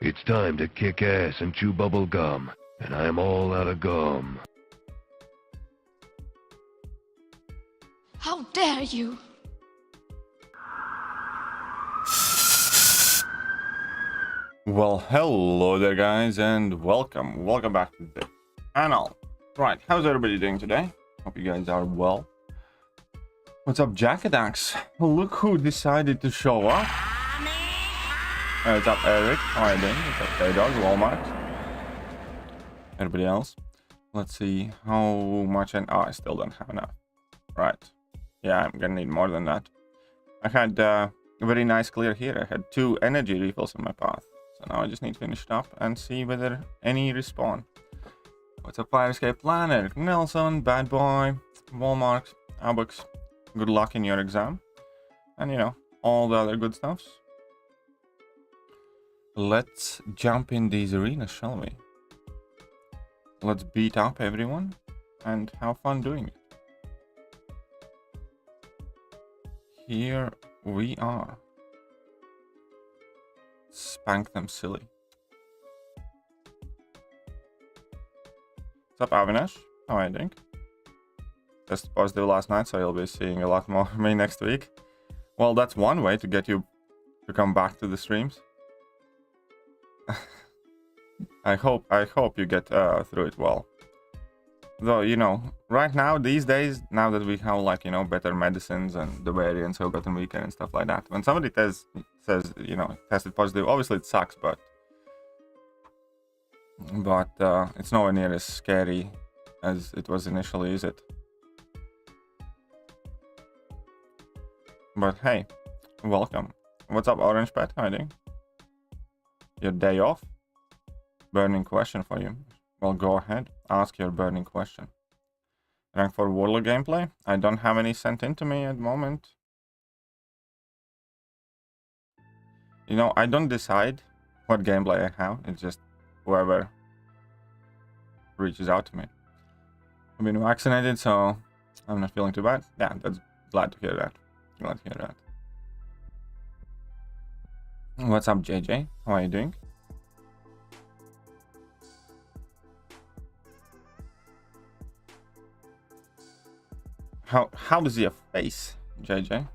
It's time to kick ass and chew bubble gum, and I'm all out of gum. How dare you! Well, hello there guys, and welcome back to the channel. Right, how's everybody doing today? Hope you guys are well. What's up, Jacobkanda? Well, look who decided to show up. What's up, Eric? How are you doing? What's up, K-Dog? Walmart? Everybody else? Let's see how much, and I still don't have enough. Right. Yeah, I'm gonna need more than that. I had a very nice clear here. I had 2 energy refills on my path. So now I just need to finish it up and see whether any respawn. What's up, Fire Escape Planner? Nelson, Bad Boy, Walmart, Abux. Good luck in your exam. And you know, all the other good stuffs. Let's jump in these arenas, shall we? Let's beat up everyone and have fun doing it. Here we are. Spank them silly. What's up, Avinash? How are you doing? Just positive last night, so you'll be seeing a lot more of me next week. Well, that's one way to get you to come back to the streams. I hope you get through it well. Though, you know, right now, these days, now that we have, like, you know, better medicines and the variants have gotten weaker and stuff like that, when somebody says, you know, tested positive, obviously it sucks, but it's nowhere near as scary as it was initially, is it? But hey, welcome. What's up, Orange Pet? How are you doing? Your day off? Burning question for you. Well, go ahead. Ask your burning question. Rank for Warlock gameplay? I don't have any sent in to me at the moment. You know, I don't decide what gameplay I have. It's just whoever reaches out to me. I've been vaccinated, so I'm not feeling too bad. Yeah, that's glad to hear that. Glad to hear that. What's up, JJ? How are you doing? How does he have face, JJ?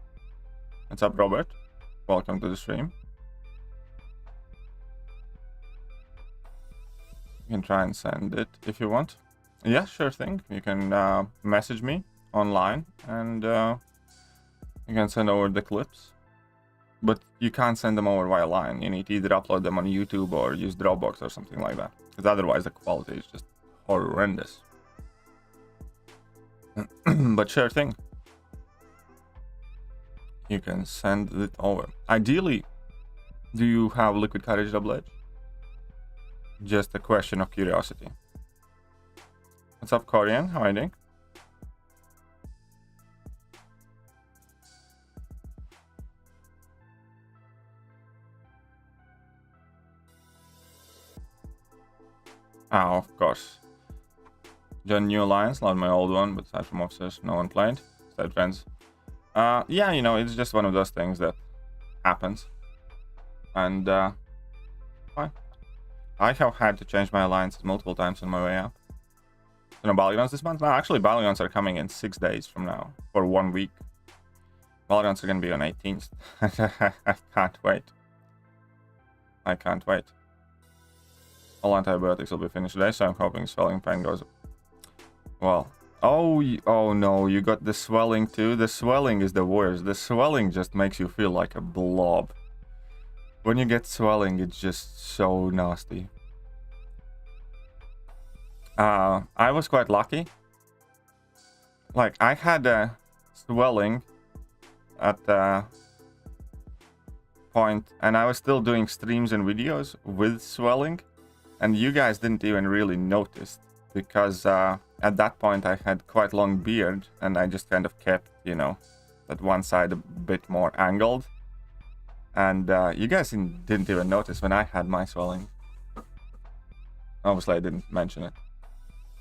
What's up, Robert? Welcome to the stream. You can try and send it if you want. Yeah, sure thing. You can message me online and you can send over the clips. But you can't send them over via line. You need to either upload them on YouTube or use Dropbox or something like that. Because otherwise the quality is just horrendous. But sure thing. You can send it over. Ideally, do you have Liquid Courage Double Edge? Just a question of curiosity. What's up, Korean? How are you doing? Ah, of course. Join new alliance, not my old one, but aside from officers, no one played. Instead, friends. Yeah, you know, it's just one of those things that happens. And, fine. I have had to change my alliances multiple times on my way up. You know, Balagons this month? No, actually, Balagons are coming in 6 days from now, for 1 week. Balagons are going to be on 18th. I can't wait. I can't wait. All antibiotics will be finished today, so I'm hoping swelling pain goes up. Well, oh no, you got the swelling too. The swelling is the worst. The swelling just makes you feel like a blob. When you get swelling, it's just so nasty. I was quite lucky. Like, I had a swelling at the point, and I was still doing streams and videos with swelling, and you guys didn't even really notice. Because at that point I had quite long beard and I just kind of kept, you know, that one side a bit more angled. And you guys didn't even notice when I had my swelling. Obviously I didn't mention it.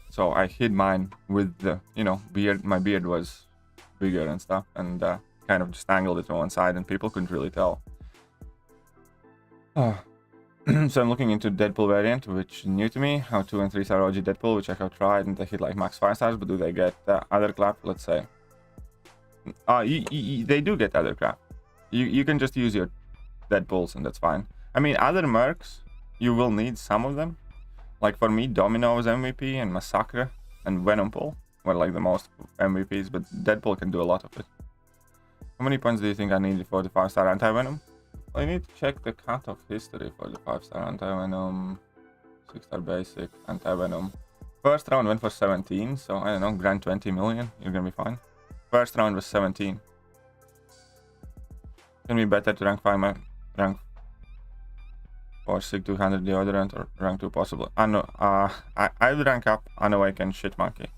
So I hid mine with the, you know, beard. My beard was bigger and stuff. And kind of just angled it to one side and people couldn't really tell. So I'm looking into Deadpool variant, which is new to me. How 2 and 3 star OG Deadpool, which I have tried, and they hit like max 5 stars, but do they get other crap? Let's say. They do get other crap. You can just use your Deadpools and that's fine. I mean, other mercs, you will need some of them. Like for me, Domino's MVP and Massacre and Venom Pool were like the most MVPs, but Deadpool can do a lot of it. How many points do you think I needed for the 5-star anti-venom? Well, I need to check the cutoff history for the 5-star anti-venom, 6-star basic anti-venom. First round went for 17, so I don't know, grant 20 million, you're gonna be fine. First round was 17. Can be better to rank 5 my rank 4 SIG 200 deodorant or rank 2 possible. I would rank up Unawakened Shit Monkey.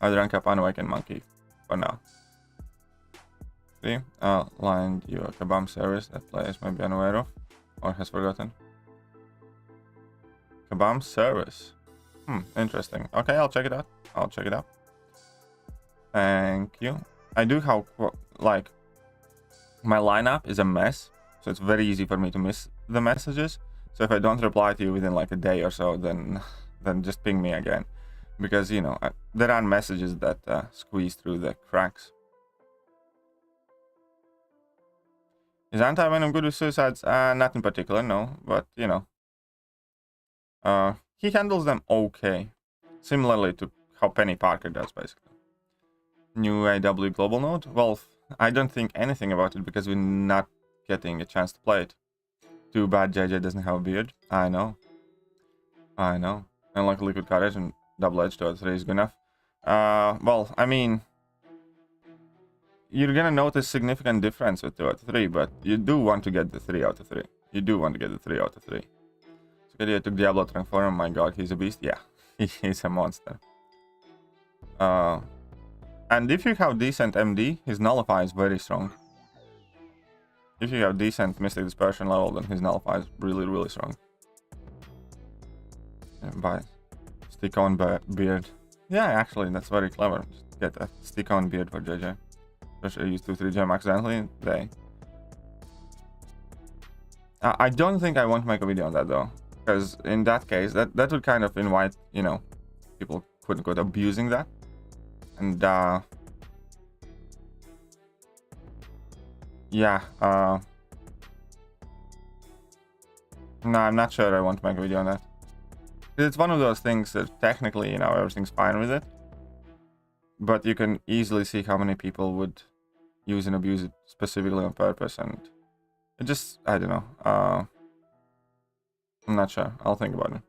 I would rank up Unawakened Monkey for now. See, lined you a Kabam service that players might be unaware of or has forgotten. Kabam service. Interesting. Okay, I'll check it out. I'll check it out. Thank you. I do have, like, my lineup is a mess, so it's very easy for me to miss the messages. So if I don't reply to you within like a day or so, then just ping me again, because you know there are messages that squeeze through the cracks. Is anti-venom good with suicides? Not in particular, no, but you know, he handles them okay, similarly to how Penny Parker does basically. New AW global node? Well, I don't think anything about it because we're not getting a chance to play it. Too bad JJ doesn't have a beard. I know. And like Liquid Courage and Double Edge 2 out of 3 is good enough. Well, I mean, you're gonna notice significant difference with 2 out of 3, but you do want to get the 3 out of 3. You do want to get the 3 out of 3. So Thekiryu took Diablo to rank 4. Oh my god, he's a beast. Yeah, he's a monster. And if you have decent MD, his Nullify is very strong. If you have decent Mystic Dispersion level, then his Nullify is really, really strong. By stick-on beard. Yeah, actually, that's very clever. Just get a stick-on beard for JJ. Especially use 2-3 gem accidentally. I don't think I want to make a video on that though, because in that case, that would kind of invite, you know, people quote-unquote abusing that. And yeah, no, I'm not sure I want to make a video on that. It's one of those things that technically, you know, everything's fine with it, but you can easily see how many people would use and abuse it specifically on purpose, and it just, I don't know. I'm not sure. I'll think about it.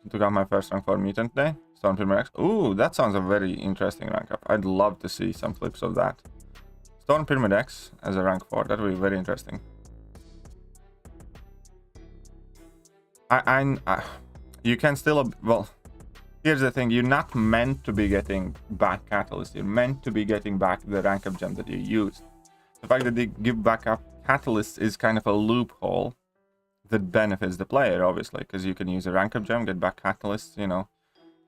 Took out my first rank 4 mutant today. Stormtrooper X. Ooh, that sounds a very interesting rank up. I'd love to see some clips of that. Storm Pyramid X as a rank 4. That would be very interesting. You can still... Well, here's the thing. You're not meant to be getting back Catalyst. You're meant to be getting back the rank up gem that you used. The fact that they give back up Catalyst is kind of a loophole that benefits the player, obviously, because you can use a rank up gem, get back Catalyst, you know.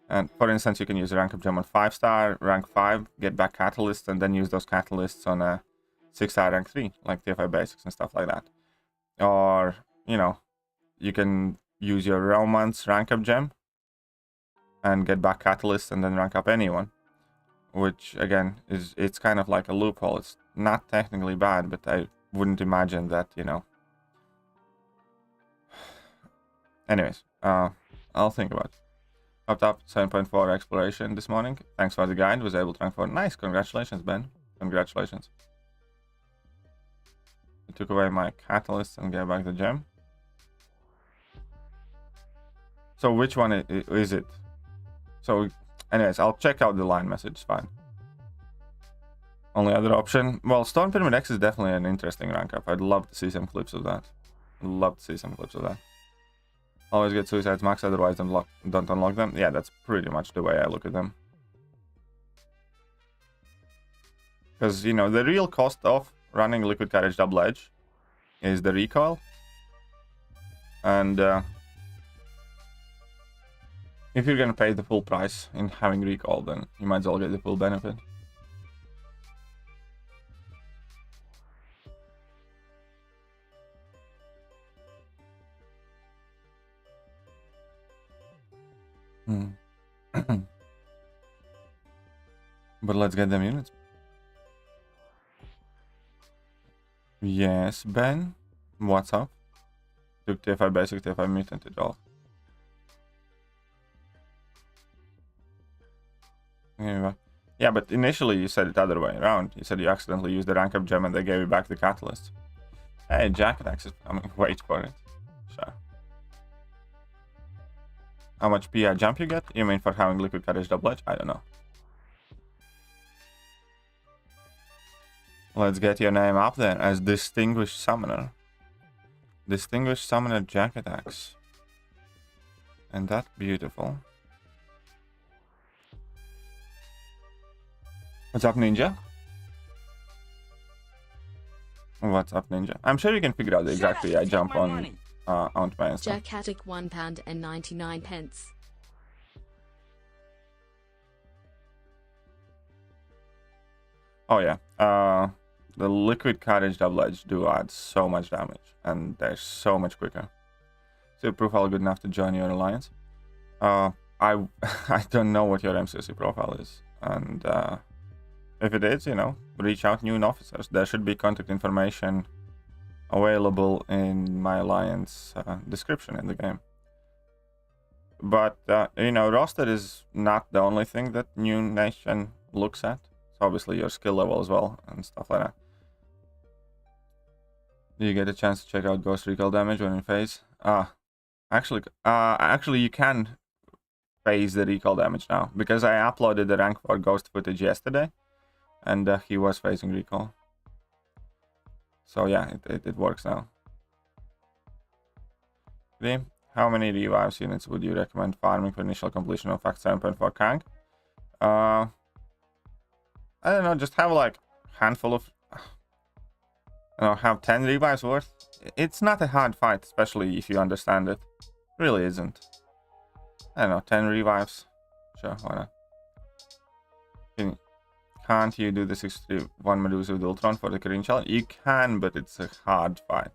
And for instance, you can use a rank up gem on 5-star, rank 5, get back Catalyst, and then use those Catalysts on a 6-star rank 3, like TFI basics and stuff like that. Or, you know, you can use your Romance rank up gem and get back Catalyst and then rank up anyone. Which, again, it's kind of like a loophole. It's not technically bad, but I wouldn't imagine that, you know. Anyways, I'll think about it. Up top 7.4 exploration this morning. Thanks for the guide. Was able to rank 4. Nice. Congratulations, Ben. Congratulations. I took away my catalyst and gave back the gem. So which one is it? So anyways, I'll check out the line message. Fine. Only other option. Well, Storm Pyramid X is definitely an interesting rank up. I'd love to see some clips of that. Always get suicides max, otherwise don't unlock them. Yeah, that's pretty much the way I look at them. Because, you know, the real cost of running Liquid Courage Double Edge is the recoil. And if you're gonna pay the full price in having recoil, then you might as well get the full benefit. Hmm. But let's get them units. Yes, Ben. What's up? Took TF5 basic, TF5 mutant at all. Yeah, but initially you said it the other way around. You said you accidentally used the rank up gem and they gave you back the catalyst. Hey, Jacobkanda is coming. Wait for it. Sure. How much PI jump you get? You mean for having liquid courage double edge? I don't know. Let's get your name up there as Distinguished Summoner. Distinguished Summoner Jacobkanda. And that's beautiful. What's up, Ninja? What's up, Ninja? I'm sure you can figure out the exact PI jump on my Insta. Jackatic £1.99. Oh yeah, the liquid courage double edge do add so much damage, and they're so much quicker. So your profile good enough to join your alliance? I I don't know what your MCOC profile is, and if it is, you know, reach out new officers. There should be contact information available in my alliance description in the game. But you know, roster is not the only thing that New Nation looks at. It's obviously your skill level as well and stuff like that. Do you get a chance to check out ghost recall damage when in phase? Actually you can phase the recall damage now, because I uploaded the rank 4 ghost footage yesterday and he was phasing recall. So yeah, it works now. How many revives units would you recommend farming for initial completion of Act 7.4 Kang? I don't know, just have like a handful of, have 10 revives worth. It's not a hard fight, especially if you understand it. It really isn't. I don't know, 10 revives. Sure, why not? Can't you do the 61 Medusa with Ultron for the Korean challenge? You can, but it's a hard fight.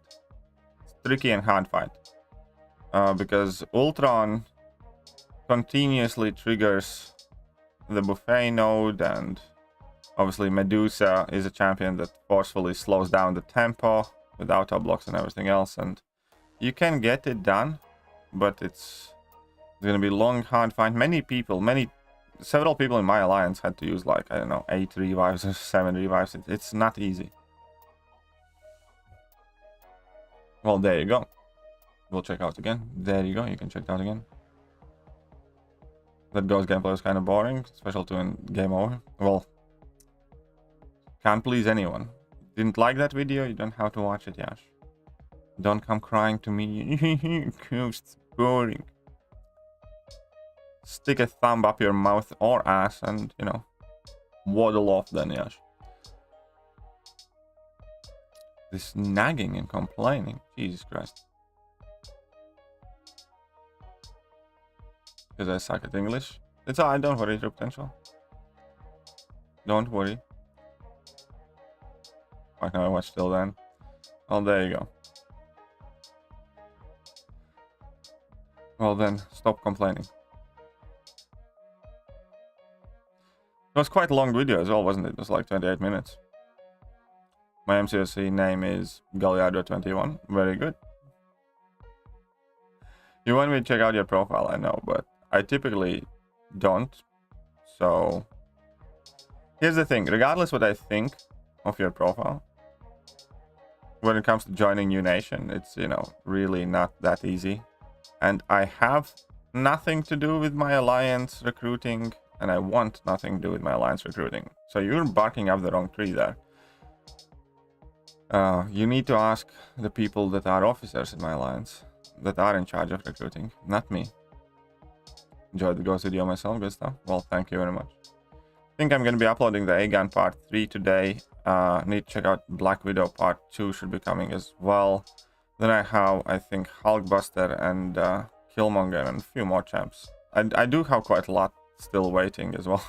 It's tricky and hard fight. Because Ultron continuously triggers the buffet node, and obviously Medusa is a champion that forcefully slows down the tempo with auto blocks and everything else, and you can get it done, but it's gonna be long, hard fight. Several people in my alliance had to use like, I don't know, 8 revives or 7 revives. It's not easy. Well, there you go. We'll check out again. There you go, you can check it out again. That ghost gameplay was kind of boring, special to in game over. Well, can't please anyone. Didn't like that video, you don't have to watch it, Yash. Don't come crying to me. Ghost boring. Stick a thumb up your mouth or ass and, you know, waddle off then, Yash. This nagging and complaining, Jesus Christ. Because I suck at English. It's alright, don't worry, true potential. Don't worry. Why can't I watch till then? Well, there you go. Well then, stop complaining. It was quite a long video as well, wasn't it? It was like 28 minutes. My MCOC name is Gallardo21. Very good. You want me to check out your profile, I know, but I typically don't. So here's the thing, regardless what I think of your profile, when it comes to joining New Nation, it's, you know, really not that easy. And I have nothing to do with my alliance recruiting, and I want nothing to do with my alliance recruiting. So you're barking up the wrong tree there. You need to ask the people that are officers in my alliance, that are in charge of recruiting, not me. Enjoyed the ghost video myself, good stuff. Well, thank you very much. I think I'm going to be uploading the A-Gun part 3 today. Need to check out Black Widow part 2 should be coming as well. Then I have, I think, Hulkbuster and Killmonger and a few more champs. I do have quite a lot still waiting as well.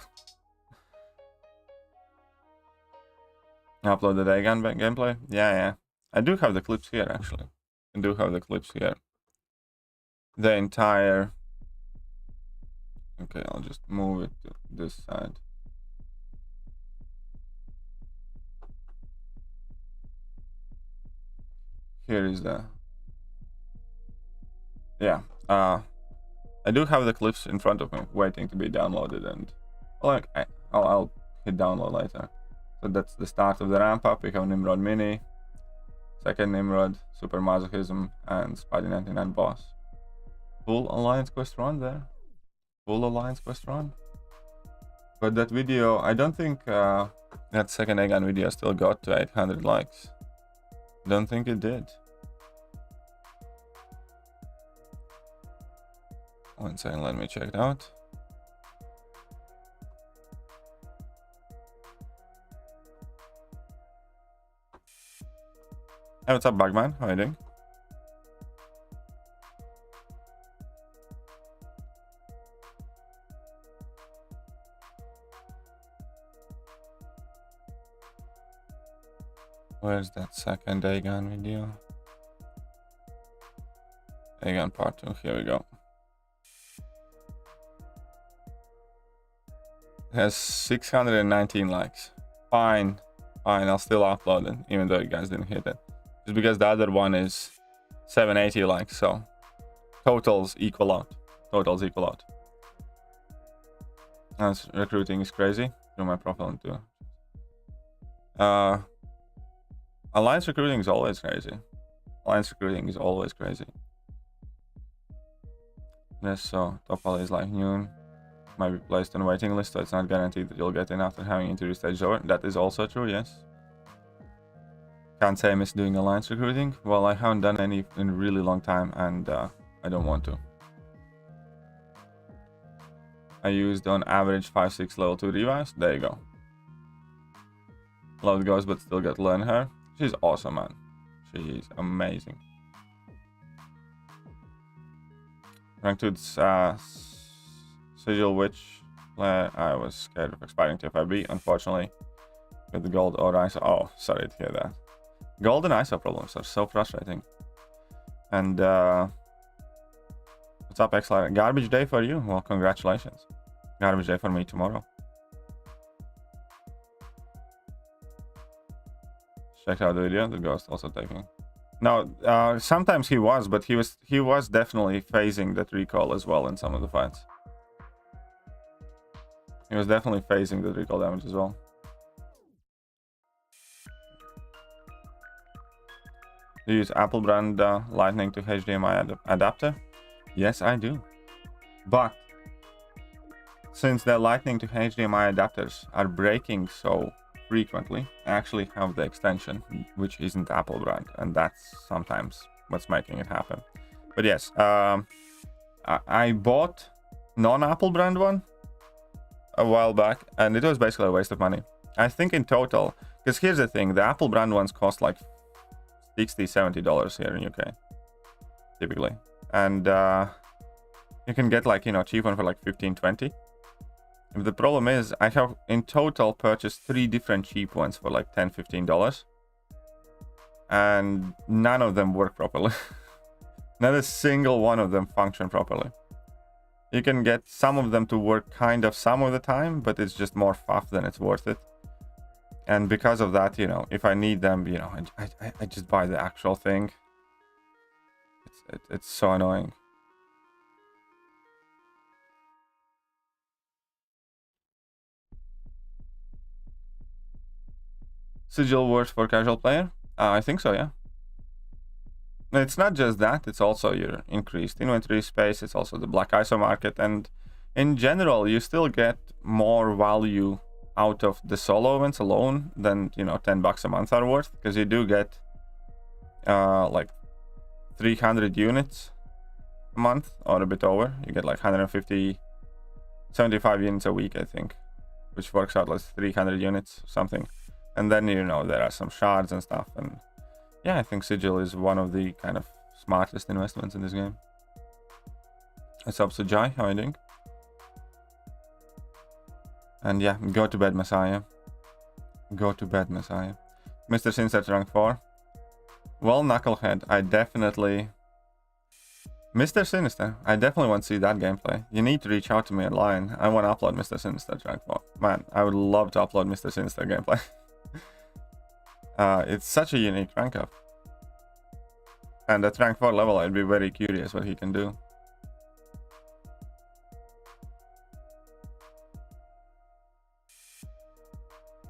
Uploaded A-Gun gameplay? Yeah. I do have the clips here, actually. I do have the clips here. The entire Okay, I'll just move it to this side. Here is the... Yeah, I do have the clips in front of me waiting to be downloaded, and well, I'll hit download later. So that's the start of the ramp up. We have Nimrod Mini, second Nimrod, Super Masochism, and Spidey 99 boss. Full Alliance quest run there. Full Alliance quest run. But that video, I don't think that second Egan video still got to 800 likes. Don't think it did. One second, let me check it out. Hey, what's up, Bugman? How are you doing? Where's that second Aegon video? Aegon part 2, here we go. It has 619 likes. Fine, I'll still upload it, even though you guys didn't hit it. Just because the other one is 780 likes, so totals equal out. And recruiting is crazy. Do my profile into Alliance recruiting is always crazy. Yes, so top is like noon. Might be placed on waiting list, so it's not guaranteed that you'll get in after having interview stage over. That is also true, yes. Can't say I miss doing Alliance recruiting. Well, I haven't done any in a really long time, and I don't want to. I used on average 5-6 level 2 revives. There you go. Love Ghost, but still got to learn her. She's awesome, man. She's amazing. Rank 2's Sigil Witch. I was scared of expiring to FIB, unfortunately. With the gold or ISO. Oh, sorry to hear that. Gold and ISO problems are so frustrating. And what's up, X-Liner? Garbage day for you? Well, congratulations. Garbage day for me tomorrow. Check out the video. The ghost also taking. No, sometimes he was, but he was definitely phasing that recall as well in some of the fights. He was definitely phasing the recall damage as well. Do you use Apple brand Lightning to HDMI adapter? Yes, I do. But since the Lightning to HDMI adapters are breaking so frequently, I actually have the extension, which isn't Apple brand, and that's sometimes what's making it happen. But yes, I bought non-Apple brand one a while back, and it was basically a waste of money. I think in total, because here's the thing, the Apple brand ones cost like $60-70 here in UK typically, and you can get like, you know, cheap one for like 15-20. The problem is I have in total purchased 3 different cheap ones for like $10-15, and none of them work properly. Not a single one of them function properly. You can get some of them to work kind of some of the time, but it's just more faff than it's worth it. And because of that, you know, if I need them, you know, I just buy the actual thing. It's so annoying. Sigil works for casual player? I think so, yeah. It's not just that, it's also your increased inventory space, it's also the black ISO market, and in general, you still get more value out of the solo events alone than, you know, $10 a month are worth, because you do get like 300 units a month or a bit over. You get like 75 units a week, I think, which works out like 300 units something. And then, you know, there are some shards and stuff, and yeah, I think Sigil is one of the kind of smartest investments in this game. What's up, Sujai? How are you doing? And yeah, go to bed, Messiah. Go to bed, Messiah. Mr. Sinset rank 4. Well, Knucklehead, I definitely Mr. Sinister, I definitely want to see that gameplay. You need to reach out to me online. I want to upload Mr. Sinister rank 4. Man, I would love to upload Mr. Sinister gameplay. It's such a unique rank up. And at rank 4 level, I'd be very curious what he can do.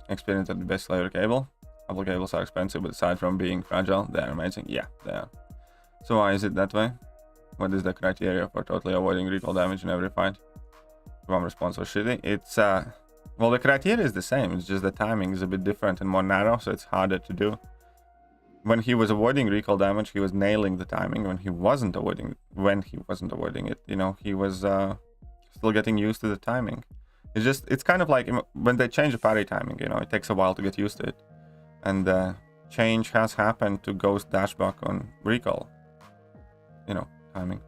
Experience at the best slayer cable. Couple cables are expensive, but aside from being fragile, they're amazing. Yeah, they are. So why is it that way? What is the criteria for totally avoiding recoil damage in every fight? One response was shitty. It's well, the criteria is the same. It's just the timing is a bit different and more narrow, so it's harder to do. When he was avoiding recoil damage, he was nailing the timing. When he wasn't avoiding it, you know, he was still getting used to the timing. It's kind of like when they change the parry timing, you know, it takes a while to get used to it. And change has happened to Ghost Dashback on recoil, you know, timing.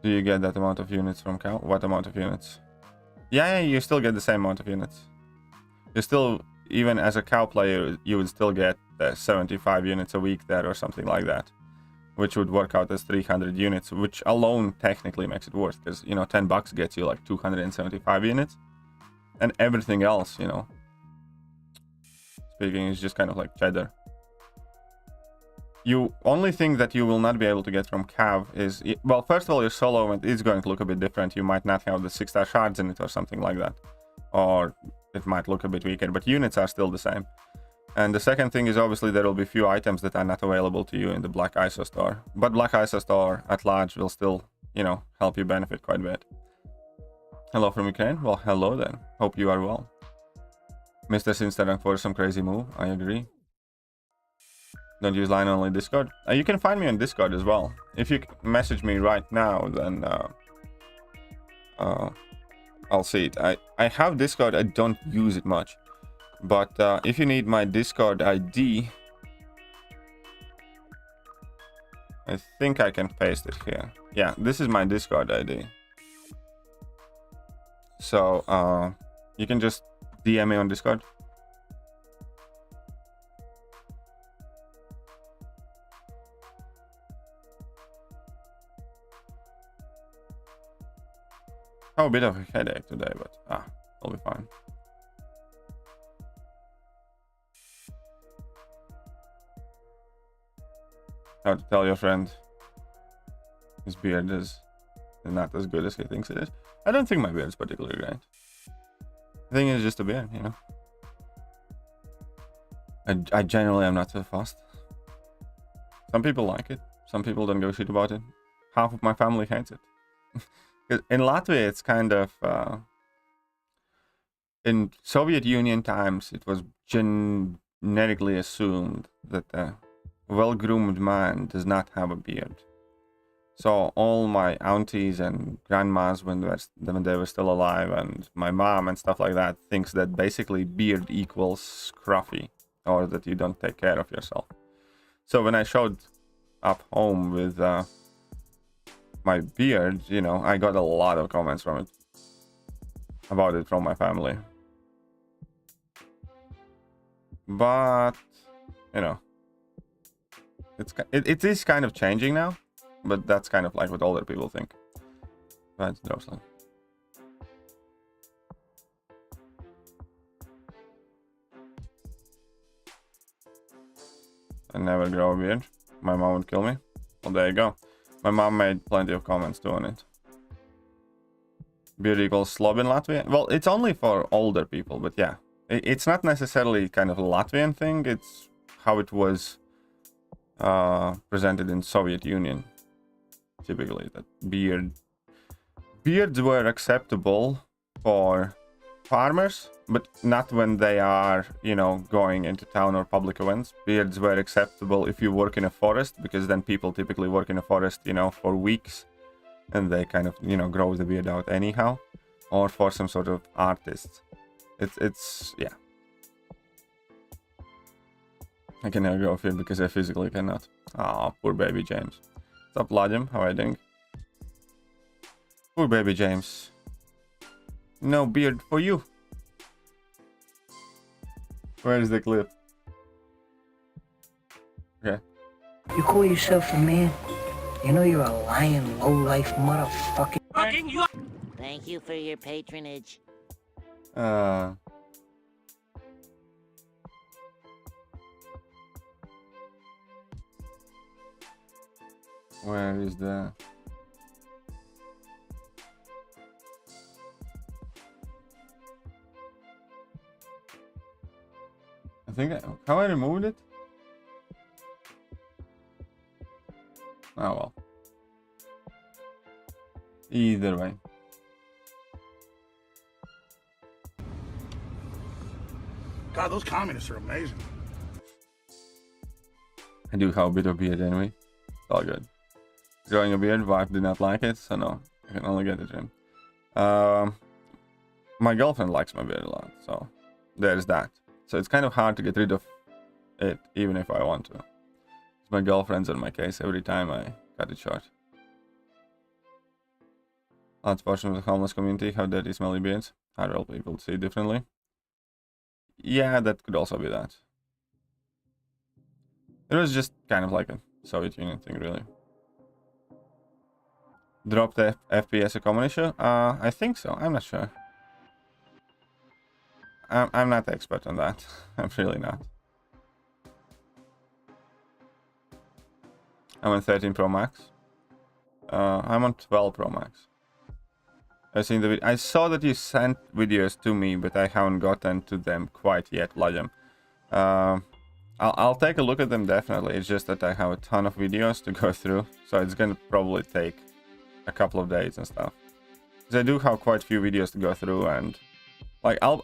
Do you get that amount of units from cow? What amount of units? Yeah, you still get the same amount of units. You still, even as a cow player, you would still get 75 units a week there or something like that, which would work out as 300 units, which alone technically makes it worth, because, you know, $10 gets you like 275 units, and everything else, you know, speaking, is just kind of like cheddar. You only thing that you will not be able to get from Cav is, well, first of all, your solo event is going to look a bit different. You might not have the 6-star shards in it or something like that, or it might look a bit weaker, but units are still the same. And the second thing is, obviously, there will be few items that are not available to you in the Black ISO store, but Black ISO store at large will still, you know, help you benefit quite a bit. Hello from Ukraine. Well, hello then. Hope you are well. Mr. Sinister rank 4 is some crazy move. I agree. Don't use line only Discord. You can find me on Discord as well. If you message me right now, then I'll see it. I have Discord. I don't use it much, but if you need my Discord ID, I think I can paste it here. Yeah, this is my Discord ID. So you can just DM me on Discord. I have a bit of a headache today, but I'll be fine. How to tell your friend his beard is not as good as he thinks it is. I don't think my beard is particularly great. I think it's just a beard, you know. I generally am not so fast. Some people like it. Some people don't give a shit about it. Half of my family hates it. In Latvia, it's kind of in Soviet Union times, it was genetically assumed that a well-groomed man does not have a beard. So all my aunties and grandmas, when they were still alive, and my mom and stuff like that, thinks that basically beard equals scruffy, or that you don't take care of yourself. So when I showed up home with my beard, you know, I got a lot of comments from it, about it from my family. But, you know, it is kind of changing now, but that's kind of like what older people think. Right, Droslan. I never grow a beard. My mom would kill me. Well, there you go. My mom made plenty of comments too on it. Beard equals slob in Latvia? Well, it's only for older people, but yeah. It's not necessarily kind of a Latvian thing. It's how it was presented in Soviet Union. Typically, that beards were acceptable for farmers, but not when they are, you know, going into town or public events. Beards were acceptable if you work in a forest, because then people typically work in a forest, you know, for weeks, and they kind of, you know, grow the beard out anyhow, or for some sort of artists. It's yeah. I can never grow a beard because I physically cannot. Ah, poor baby James. What's up, Ladim? How are you doing? Poor baby James. No beard for you. Where is the clip? Okay. You call yourself a man? You know you're a lying, low-life motherfucker. Thank you for your patronage. Where is the... I think how I removed it? Oh well. Either way. God, those communists are amazing. I do have a bit of beard anyway. It's all good. Growing a beard, wife did not like it, so no. I can only get it trimmed. My girlfriend likes my beard a lot, so there's that. So it's kind of hard to get rid of it, even if I want to. My girlfriend's on my case every time I cut it short. Large portion of the homeless community have dirty, smelly beards. How will people see it differently? Yeah, that could also be that. It was just kind of like a Soviet Union thing, really. Drop the FPS a common issue? I think so. I'm not sure. I'm not the expert on that. I'm really not. I'm on 13 Pro Max. I'm on 12 Pro Max. I saw that you sent videos to me, but I haven't gotten to them quite yet, Lajam. I'll take a look at them definitely. It's just that I have a ton of videos to go through, so it's gonna probably take a couple of days and stuff. Because I do have quite a few videos to go through, and like I'll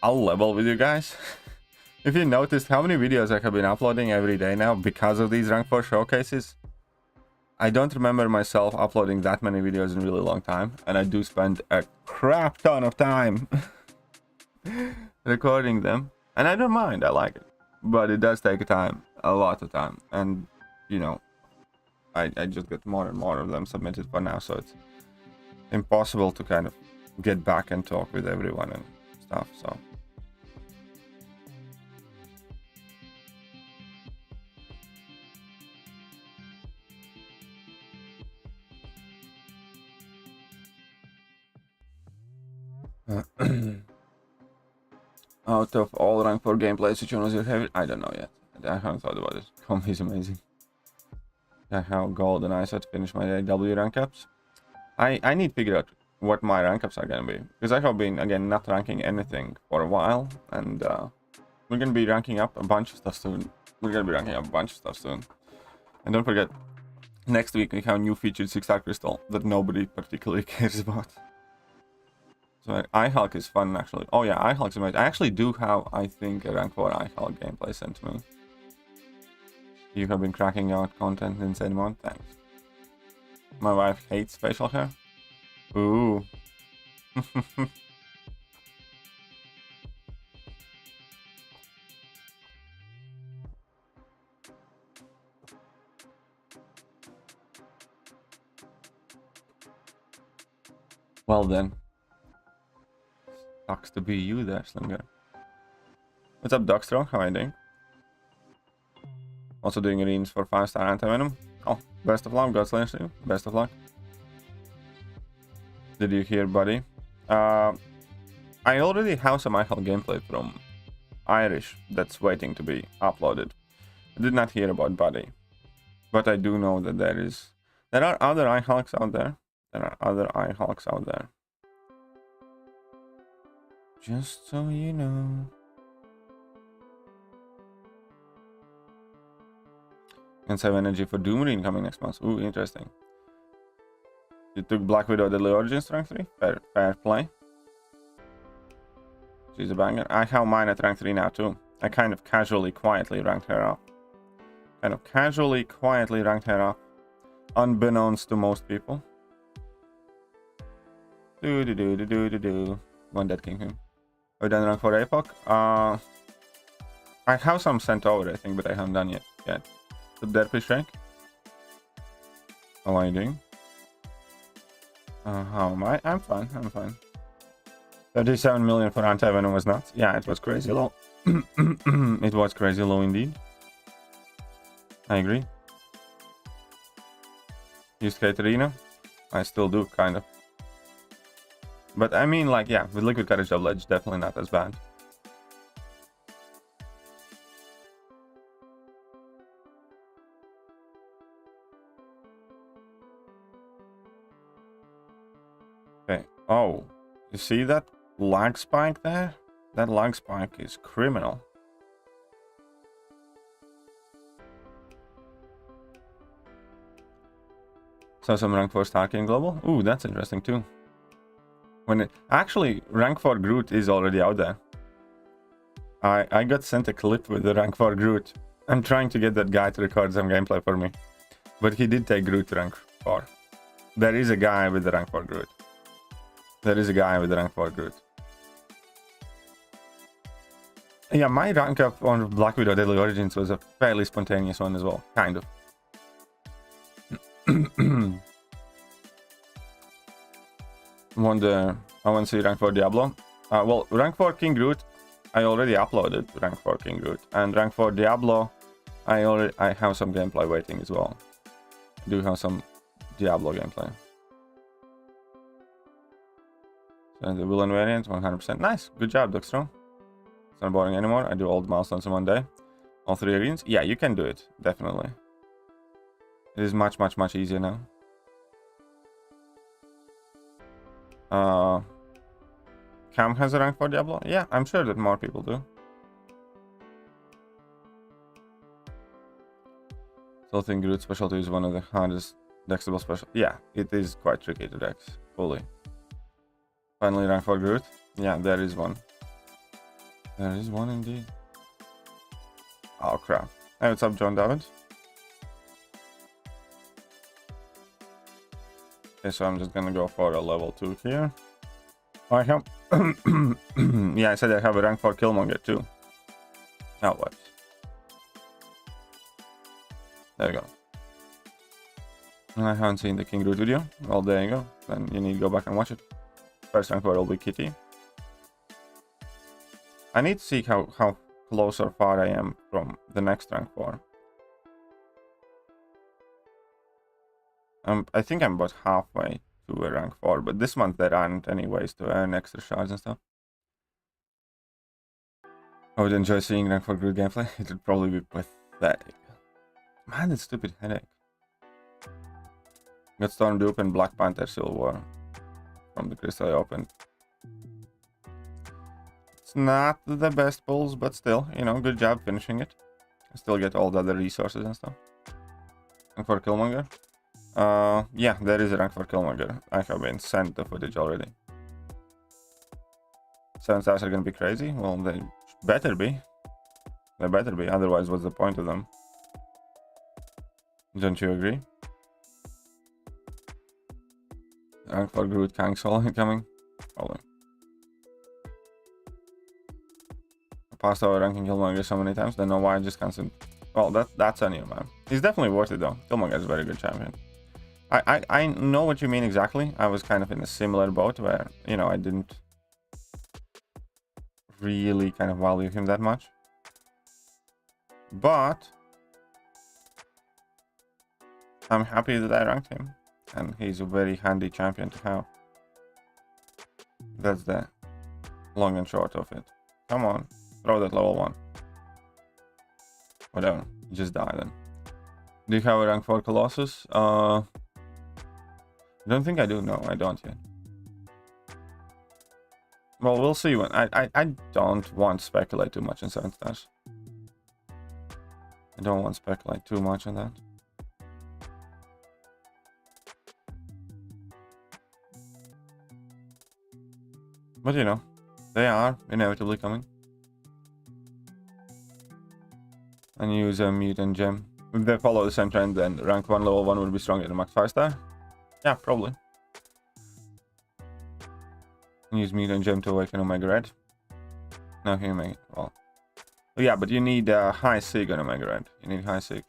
level with you guys. If you noticed how many videos I have been uploading every day now because of these rank 4 showcases, I don't remember myself uploading that many videos in a really long time, and I do spend a crap ton of time recording them, and I don't mind, I like it, but it does take time, a lot of time, and you know, I just get more and more of them submitted for now, so it's impossible to kind of get back and talk with everyone and stuff, so. Out of all rank 4 gameplays, which one was your favorite? I don't know yet. I haven't thought about it. Comp is amazing. I have gold and ISO to finish my AW rank ups. I need to figure out what my rank ups are gonna be, because I have been again not ranking anything for a while, and we're gonna be ranking up a bunch of stuff soon. And don't forget, next week we have new featured 6-star crystal that nobody particularly cares about. So iHulk is fun, actually. Oh yeah, iHulk is amazing. I actually do have, I think, a rank 4 iHulk gameplay sent to me. You have been cracking out content in insane amount. Thanks. My wife hates facial hair. Ooh. Well then. Sucks to be you there, Slinger. What's up, Dogstrong? How are you doing? Also doing arenas for 5-star anti-venom. Oh, best of luck, Godslayer to you. Best of luck. Did you hear, buddy? I already have some iHulk gameplay from Irish that's waiting to be uploaded. I did not hear about Buddy, but I do know that there are other iHulks out there. Just so you know. And save energy for Doom Marine coming next month. Ooh, interesting. You took Black Widow Deadly Origins rank 3? Fair play. She's a banger. I have mine at rank 3 now too. I kind of casually, quietly ranked her up. Unbeknownst to most people. One Dead King. Have you done rank 4 Epoch? I have some sent over, I think, but I haven't done yet. The Derpish rank. How are you doing? How am I? I'm fine. 37 million for anti-venom was nuts. Yeah, it was crazy low. It was crazy low indeed. I agree. use Katarina. I still do, kind of. But I mean, like, yeah, with Liquid Courage Double Edge, definitely not as bad. Okay. Oh, you see that lag spike there? That lag spike is criminal. So some rank 4 Starkey Global. Ooh, that's interesting too. When it actually rank 4 Groot is already out there. I got sent a clip with the rank 4 Groot. I'm trying to get that guy to record some gameplay for me. But he did take Groot to rank 4. There is a guy with the rank 4 Groot. There is a guy with the rank 4 Groot. Yeah, my rank up on Black Widow Deadly Origins was a fairly spontaneous one as well. Kind of. I want to see rank 4 Diablo. Well, rank 4 King Groot, I already uploaded rank 4 King Groot. And rank 4 Diablo, I have some gameplay waiting as well. I do have some Diablo gameplay. So the villain variant, 100%. Nice, good job, Dextro. It's not boring anymore. I do all the milestones in one day. All 3 arenas. Yeah, you can do it, definitely. It is much, much, much easier now. Cam has a rank for Diablo? Yeah, I'm sure that more people do. Still think Groot specialty is one of the hardest dexable special. Yeah, it is quite tricky to dex, fully. Finally, rank for Groot. Yeah, there is one. There is one indeed. Oh crap. Hey, what's up, John David? Okay, so I'm just gonna go for a level 2 here. I have... yeah, I said I have a rank 4 Killmonger too. Oh, what? There you go. And I haven't seen the King Groot video. Well, there you go. Then you need to go back and watch it. First rank 4 will be Kitty. I need to see how close or far I am from the next rank 4. I think I'm about halfway to a rank 4, but this month there aren't any ways to earn extra shards and stuff. I would enjoy seeing rank 4 Groot gameplay. It would probably be pathetic. Man, that stupid headache. Got Storm Dupe and Black Panther Civil War from the crystal I opened. It's not the best pulls, but still, you know, good job finishing it. I still get all the other resources and stuff. And for Killmonger. Yeah, there is a rank for Killmonger. I have been sent the footage already. 7 stars are gonna be crazy? Well, they better be. They better be, otherwise what's the point of them? Don't you agree? Rank for Groot Kang Solo incoming? Probably. I passed over ranking Killmonger so many times, don't know why I just can't. Well, that's on you, man. He's definitely worth it though. Killmonger is a very good champion. I know what you mean exactly. I was kind of in a similar boat where, you know, I didn't really kind of value him that much. But I'm happy that I ranked him. And he's a very handy champion to have. That's the long and short of it. Come on, throw that level 1. Whatever, just die then. Do you have a rank 4 Colossus? I don't think I do. No, I don't yet. Well, we'll see when. I don't want to speculate too much on 7 stars. I don't want to speculate too much on that. But you know, they are inevitably coming. And use a mutant gem. If they follow the same trend, then rank 1 level 1 will be stronger than max 5 star. Yeah, probably. And use mutant gem to awaken Omega Red. No, can you make it? Well, yeah, but you need high sig on Omega Red. You need high sig.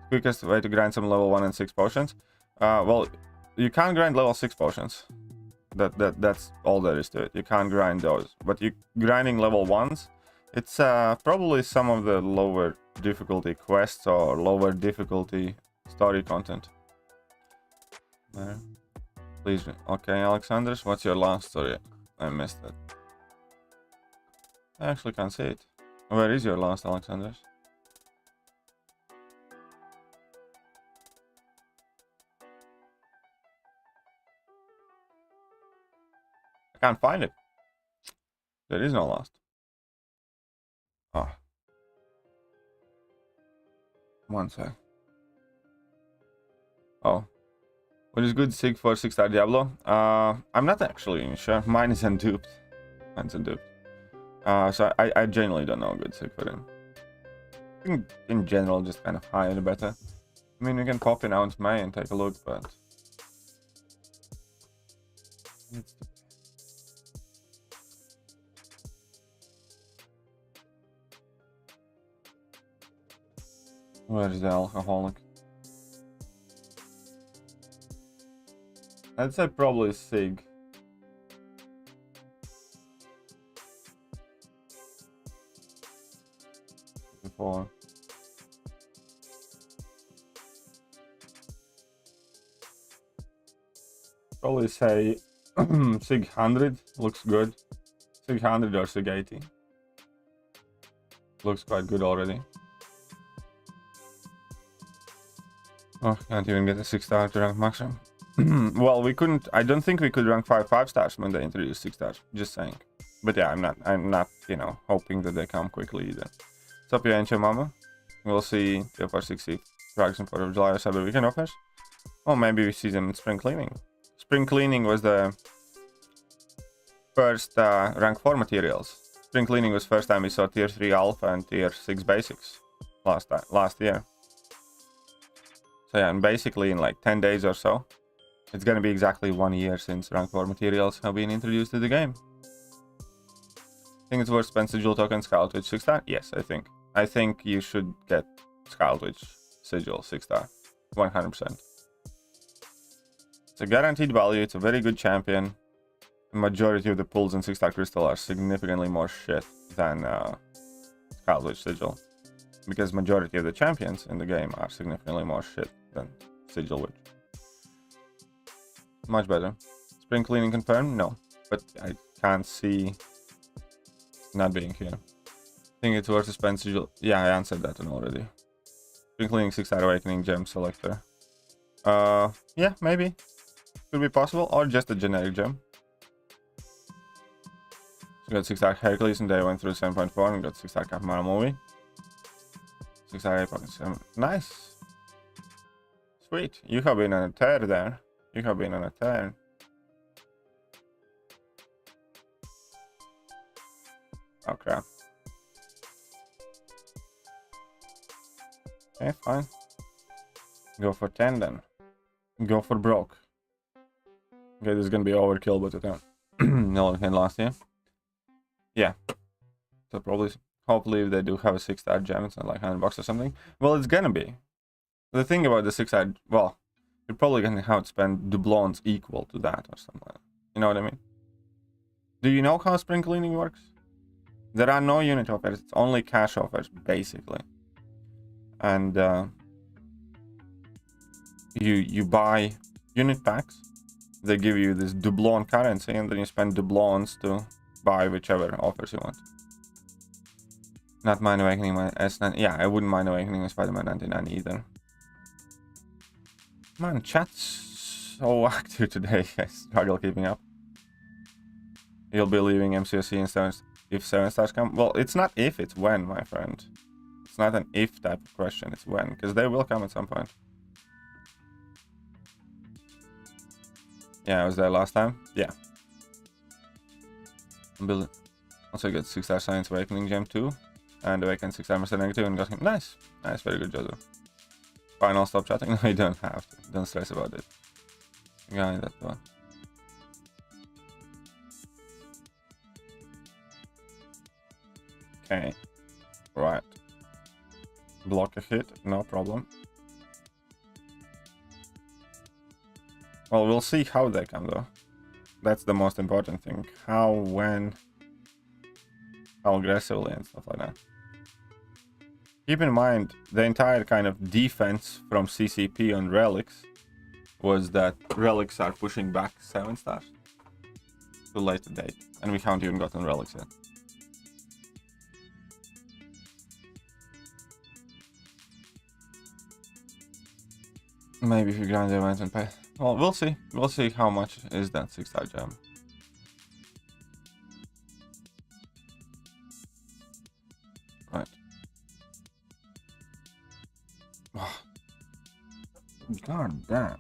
Quickest way to grind some level 1 and 6 potions. Well, you can't grind level 6 potions. That's all there is to it. You can't grind those, but you grinding level 1s. It's probably some of the lower difficulty quests or lower difficulty story content. There. Please. Okay, Alexanders, what's your last story? I missed it. I actually can't see it. Where is your last, Alexanders? I can't find it. There is no last. Ah. One sec. Oh. What is good sig for 6-star Diablo? I'm not actually sure. Mine is unduped. Mine's unduped. So I genuinely don't know a good sig for him. I think in general, just kind of higher the better. I mean, we can pop in Ounce May and take a look, but... Where is the alcoholic? I'd say probably Sig. Before. Probably say Sig 100 looks good. Sig 100 or Sig 80. Looks quite good already. Oh, can't even get a 6-star to rank maximum. Well, we couldn't. I don't think we could rank 5 stars when they introduced 6 stars. Just saying. But yeah, I'm not, you know, hoping that they come quickly either. What's up, your ancient mama? We'll see TFR 60 Drags and 4th of July or Cyber Weekend offers. Oh, maybe we see them in spring cleaning. Spring cleaning was the first rank 4 materials. Spring cleaning was first time we saw tier 3 alpha and tier 6 basics last year. So yeah, and basically in like 10 days or so, it's gonna be exactly 1 year since rank 4 materials have been introduced to the game. Think it's worth spending Sigil token Scout Witch 6-star? Yes, I think. I think you should get Scout Witch Sigil 6-star. 100%. It's a guaranteed value, it's a very good champion. The majority of the pulls in 6-star Crystal are significantly more shit than Scout Witch Sigil. Because majority of the champions in the game are significantly more shit than Sigil Witch. Much better. Spring cleaning confirmed? No. But I can't see not being here. I think it's worth to spend Sigil. Yeah, I answered that one already. Spring cleaning 6-star awakening gem selector. Yeah, maybe. Could be possible. Or just a generic gem. So we got 6-star Hercules and they went through 7.4 and we got 6-star Capmara movie. 6-star pockets. Nice. Sweet. You have been on a tear there. You have been on a tear. Oh crap. Okay, fine. Go for 10 then. Go for broke. Okay, this is gonna be overkill, but it no one can last year. Yeah. So probably, hopefully, if they do have a 6-star gem, it's not like $100 or something. Well, it's gonna be. The thing about the 6-star, well, you're probably gonna have to spend doubloons equal to that or something. You know what I mean? Do you know how spring cleaning works? There are no unit offers, it's only cash offers, basically. And you buy unit packs. They give you this doubloon currency, and then you spend doubloons to buy whichever offers you want. Not mind awakening my S9. Yeah, I wouldn't mind awakening my Spider-Man 99 either. Man, chat's so active today. I struggle keeping up. You'll be leaving MCOC in if 7 stars come. Well, it's not if, it's when, my friend. It's not an if type of question, it's when, because they will come at some point. Yeah, I was there last time. Yeah. I'm building. Also get 6-star Science Awakening Gem 2. And Awaken 6-star Master Negative and got him. Nice. Nice, very good, Jojo. Final stop chatting? No, you don't have to. Don't stress about it. Yeah, that one. Okay. Right. Block a hit, no problem. Well, we'll see how they come though. That's the most important thing. How, when, how aggressively and stuff like that. Keep in mind, the entire kind of defense from CCP on relics was that relics are pushing back 7 stars to later date, and we haven't even gotten relics yet. Maybe if you grind the event and pay. Well, we'll see. We'll see how much is that 6-star gem. Right. God damn.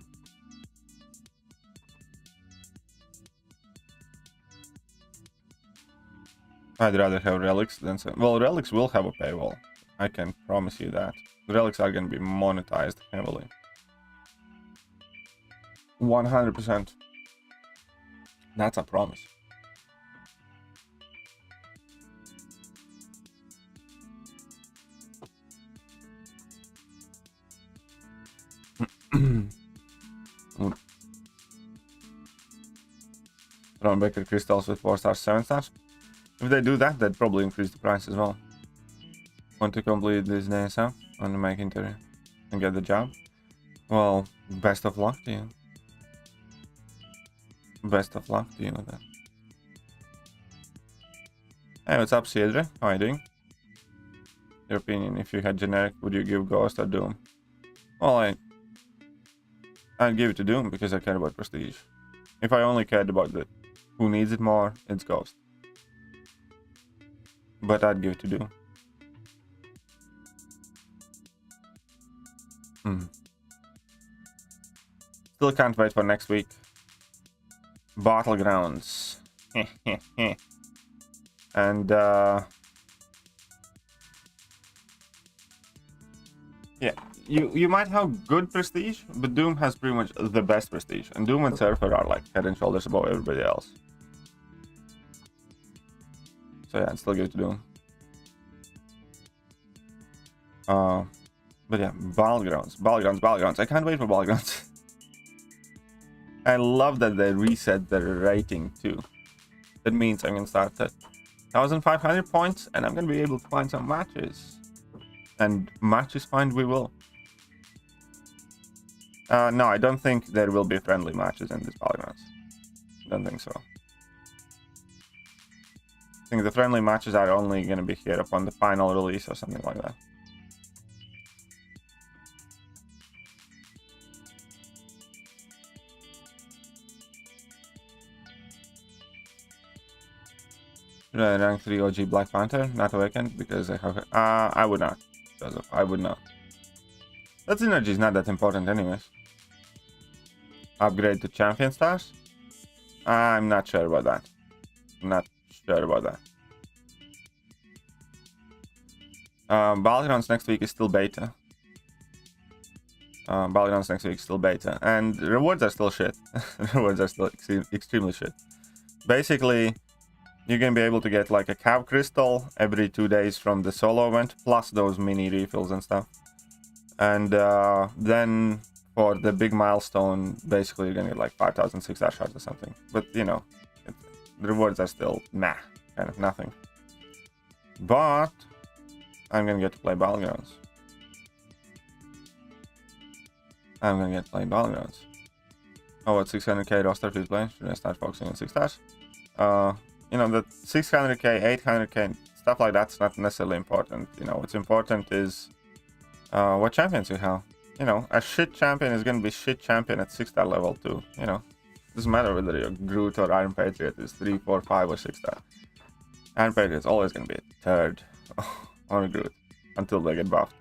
I'd rather have relics than well, relics will have a paywall. I can promise you that. The relics are going to be monetized heavily. 100%. That's a promise. Thronebaker crystals with 4 stars, 7 stars. If they do that, they'd probably increase the price as well. Want to complete this DSM? Want to make interview and get the job? Well, best of luck to you. Best of luck to you with that. Hey, what's up, Cedric? How are you doing? Your opinion, if you had generic, would you give Ghost or Doom? Well, I'd give it to Doom because I care about prestige. If I only cared about the who needs it more, it's Ghost. But I'd give it to Doom. Still can't wait for next week. Battlegrounds. And yeah, you might have good prestige, but Doom has pretty much the best prestige, and Doom and Surfer are like head and shoulders above everybody else. So yeah, I'd still give it to Doom. But yeah, Battlegrounds. I can't wait for Battlegrounds. I love that they reset the rating too. That means I'm gonna start at 1,500 points, and I'm gonna be able to find some matches. And matches find we will. No, I don't think there will be friendly matches in this Battlegrounds. Don't think so. I think the friendly matches are only gonna be here upon the final release or something like that. Rank 3 OG Black Panther, not Awakened, because I have... I would not. I would not. That synergy is not that important anyways. Upgrade to champion stars? I'm not sure about that. Not sure about that. Battlegrounds next week is still beta. Battlegrounds next week is still beta. And rewards are still shit. Rewards are still extremely shit. Basically... you're gonna be able to get like a Cav Crystal every 2 days from the solo event, plus those mini refills and stuff. And then for the big milestone, basically you're gonna get like 5,000 6-star shards or something. But you know, the rewards are still nah, kind of nothing. But I'm gonna get to play Battlegrounds. I'm gonna get to play Battlegrounds. Oh, what 600k roster to play? Should I start focusing on 6 stars? You know, the 600k, 800k, stuff like that's not necessarily important. You know, what's important is what champions you have. You know, a shit champion is going to be shit champion at 6-star level too. You know, doesn't matter whether you're Groot or Iron Patriot is 3, 4, 5 or 6-star. Iron Patriot is always going to be a 3rd on Groot until they get buffed.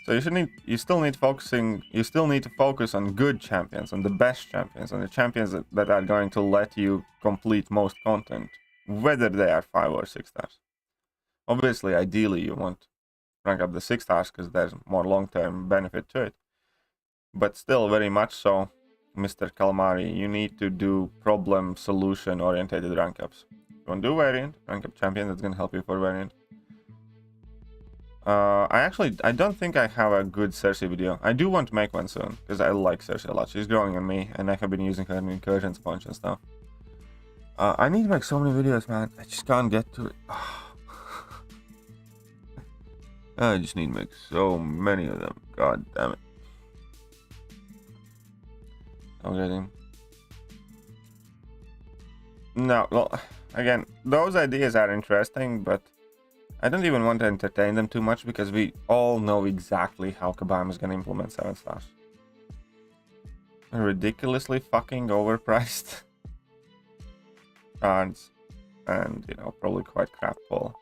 So you still need to focus on good champions, on the best champions, on the champions that are going to let you complete most content, whether they are 5 or 6 stars. Obviously, ideally, you want to rank up the 6 stars because there's more long-term benefit to it. But still, very much so, Mr. Calamari, you need to do problem-solution orientated rank ups. You want to do variant, rank up champion, that's going to help you for variant. I don't think I have a good Cersei video. I do want to make one soon, because I like Cersei a lot. She's growing on me, and I have been using her in incursions a bunch and stuff. I need to make so many videos, man. I just can't get to it. I just need to make so many of them. God damn it. Okay. No, well, again, those ideas are interesting, but I don't even want to entertain them too much because we all know exactly how Kabam is going to implement 7 stars. Ridiculously fucking overpriced cards, and, you know, probably quite crap pull.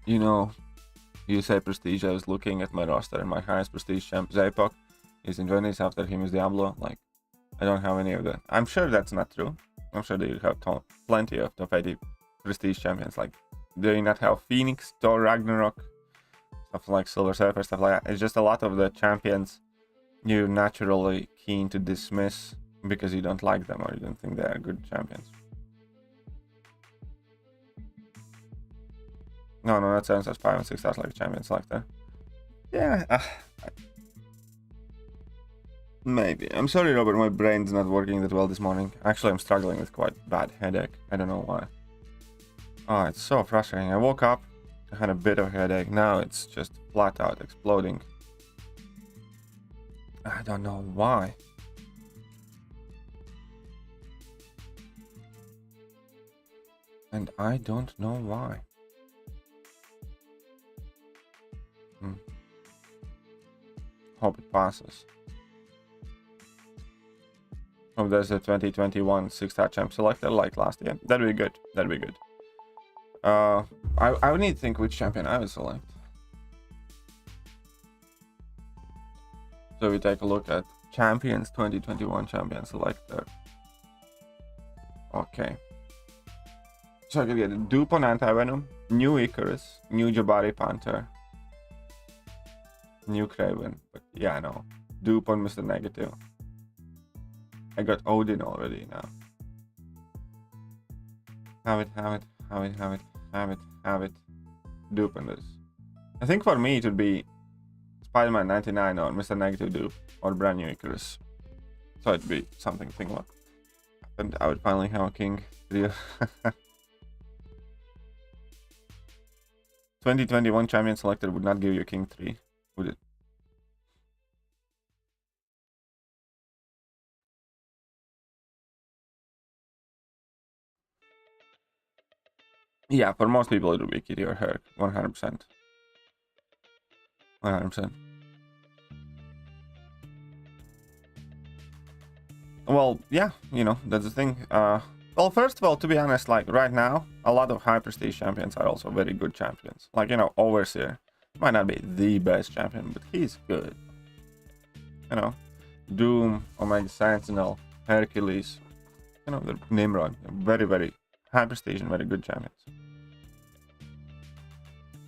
You know, you say prestige. I was looking at my roster and my highest prestige champ, ZeroFrostNinja, is in 20s. After him is Diablo. Like, I don't have any of that. I'm sure that's not true. I'm sure that you have plenty of top 80 prestige champions. Like, do you not have Phoenix, Thor, Ragnarok, stuff like Silver Surfer, stuff like that? It's just a lot of the champions you're naturally keen to dismiss because you don't like them or you don't think they are good champions. No, not 7 stars, 5 and 6 stars like champion selector. Yeah, maybe. I'm sorry, Robert, my brain's not working that well this morning. Actually, I'm struggling with quite bad headache. I don't know why. Oh, it's so frustrating. I woke up, I had a bit of a headache. Now it's just flat out exploding. I don't know why. And I don't know why. Hope it passes. Hope there's a 2021 6-star champ selector like last year. That'd be good. That'd be good. I would need to think which champion I would select. So we take a look at champions 2021 champion selector. Okay. So I could get a dupe on Anti-Venom, new Icarus, new Jabari Panther, new Craven, but yeah, no. Dupe on Mr. Negative. I got Odin already now. Have it. Dupe on this. I think for me it would be Spider-Man 99 or Mr. Negative dupe or brand new Icarus. So it'd be something to think about. And I would finally have a king video. 2021 champion selected would not give you king 3. Would it? Yeah, for most people it would be Kitty or Herc, 100%. 100%. Well, yeah, you know, that's the thing. Well, first of all, to be honest, like right now, a lot of high prestige champions are also very good champions. Like, you know, Overseer might not be the best champion, but he's good. You know, Doom, Omega Sentinel, Hercules, you know, the Nimrod, very, very high prestige and very good champions.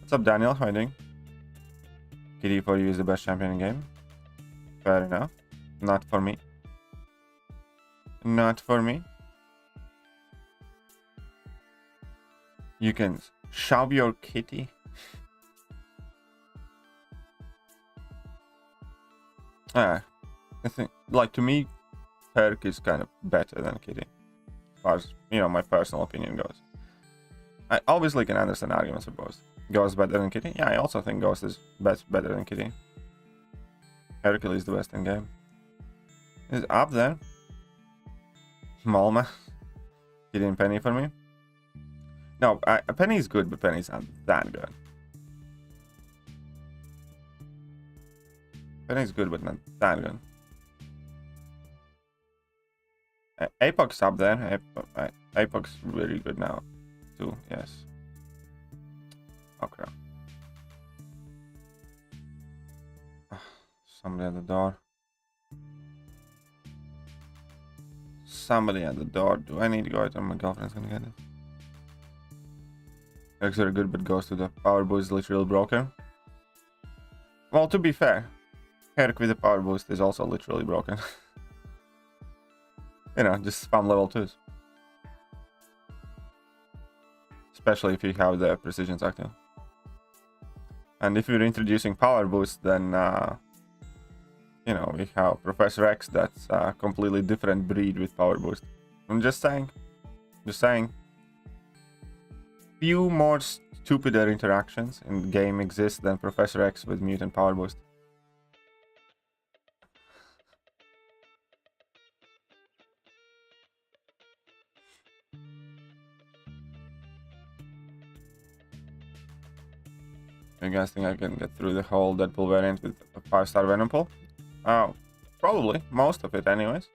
What's up, Daniel? How are you doing? Kitty for you is the best champion in the game. Fair enough. Not for me. Not for me. You can shove your kitty. I think, like, to me, Herc is kind of better than Kitty, as far as, you know, my personal opinion goes. I obviously can understand arguments for both. Ghost better than Kitty? Yeah, I also think Ghost is better than Kitty. Hercules is the best in game. Is up there. Malma. Kitty and Penny for me. No, Penny is good, but Penny's not that good. Penny's good, but not that good. Apoc's up there. Apoc's really good now, too. Yes. Oh crap! Somebody at the door. Somebody at the door. Do I need to go out, or my girlfriend's gonna get it? Eric's very good, but goes to the power boost is literally broken. Well, to be fair, Eric with the power boost is also literally broken. You know, just spam level 2s. Especially if you have the precision active. And if you're introducing power boost, then you know, we have Professor X, that's a completely different breed with power boost. I'm just saying. Just saying. Few more stupider interactions in the game exist than Professor X with mutant power boost. You guys think I can get through the whole Deadpool variant with a 5-star Venom pull? Oh, probably. Most of it anyways.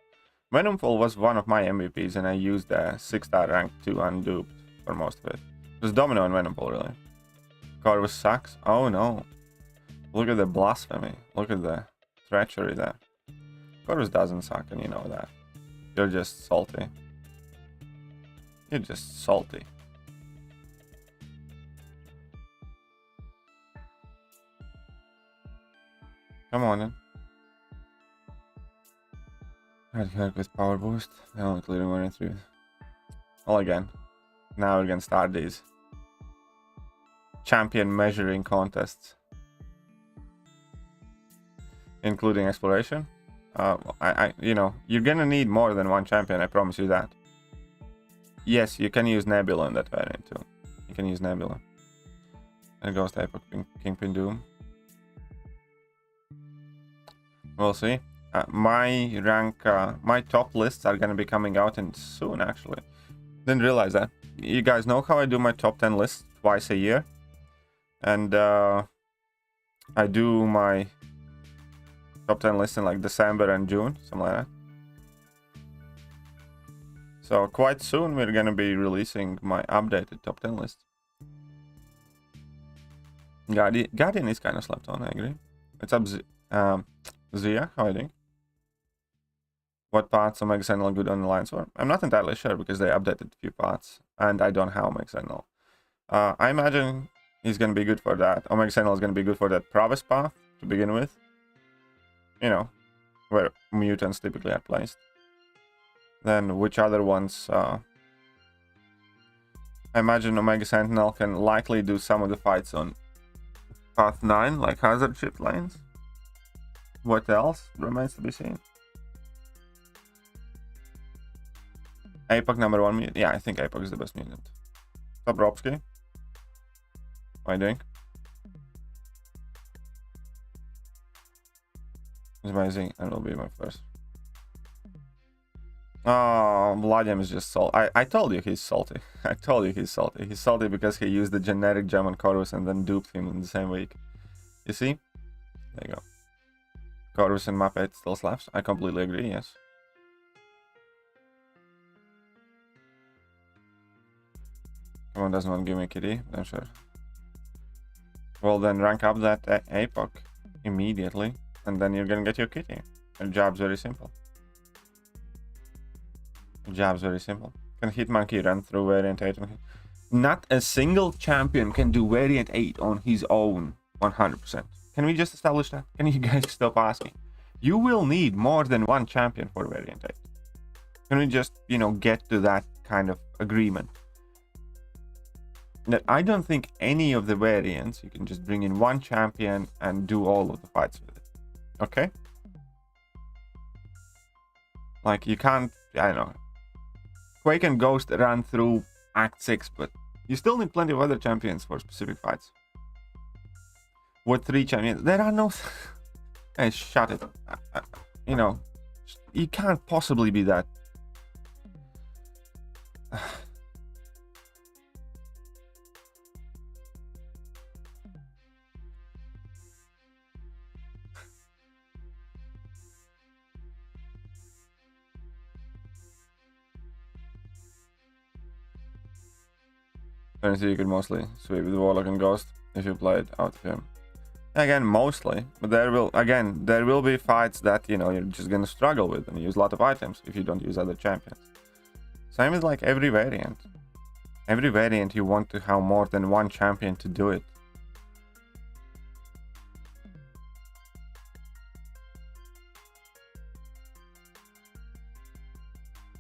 Venom pull was one of my MVPs and I used a 6-star rank 2 unduped for most of it. It was Domino and Venom pull, really. Corvus sucks? Oh no. Look at the blasphemy. Look at the treachery there. Corvus doesn't suck and you know that. You're just salty. You're just salty. Come on then. Red card with power boost. No, including 1 and 3. All again. Now we're gonna start these champion measuring contests, including exploration. You know, you're gonna need more than one champion. I promise you that. Yes, you can use Nebula in that variant too. You can use Nebula. And Ghost Ape, Kingpin Doom. We'll see. My rank, my top lists are gonna be coming out in soon. Actually, didn't realize that. You guys know how I do my top 10 lists twice a year, and I do my top 10 list in like December and June, something like that. So quite soon we're gonna be releasing my updated top 10 list. Guardian is kind of slept on, I agree. What's up, Zia? How are you doing? What parts of Omega Sentinel are good on the Alliance War? I'm not entirely sure because they updated a few parts and I don't have Omega Sentinel. I imagine he's going to be good for that. Omega Sentinel is going to be good for that Prowess path to begin with. You know, where mutants typically are placed. Then which other ones? I imagine Omega Sentinel can likely do some of the fights on Path 9, like hazard shift lanes. What else remains to be seen? APOC number 1 mutant. Yeah, I think APOC is the best mutant. What's up, Robsky? What are you doing? It's amazing, and it'll be my first. Oh, Vladium is just salty. I told you he's salty. I told you he's salty. He's salty because he used the generic gem on Corvus and then duped him in the same week. You see? There you go. Corvus and Map 8 still slaps. I completely agree, yes. Someone doesn't want to give me a kitty, I'm sure. Well, then rank up that APOC immediately, and then you're gonna get your kitty. Your job's very simple. Your job's very simple. Can Hitmonkey run through Variant 8? Not a single champion can do Variant 8 on his own, 100%. Can we just establish that? Can you guys stop asking? You will need more than one champion for Variant 8. Can we just, you know, get to that kind of agreement? That I don't think any of the variants you can just bring in one champion and do all of the fights with it. Okay? Like you can't, I don't know. Quake and Ghost run through Act 6, but you still need plenty of other champions for specific fights. With 3 champions, there are no. Hey, shut it. You know, you can't possibly be that. You could mostly sweep with Warlock and Ghost if you played out of him. Again, mostly, but there will be fights that, you know, you're just gonna struggle with and use a lot of items if you don't use other champions. Same with like every variant. Every variant you want to have more than one champion to do it.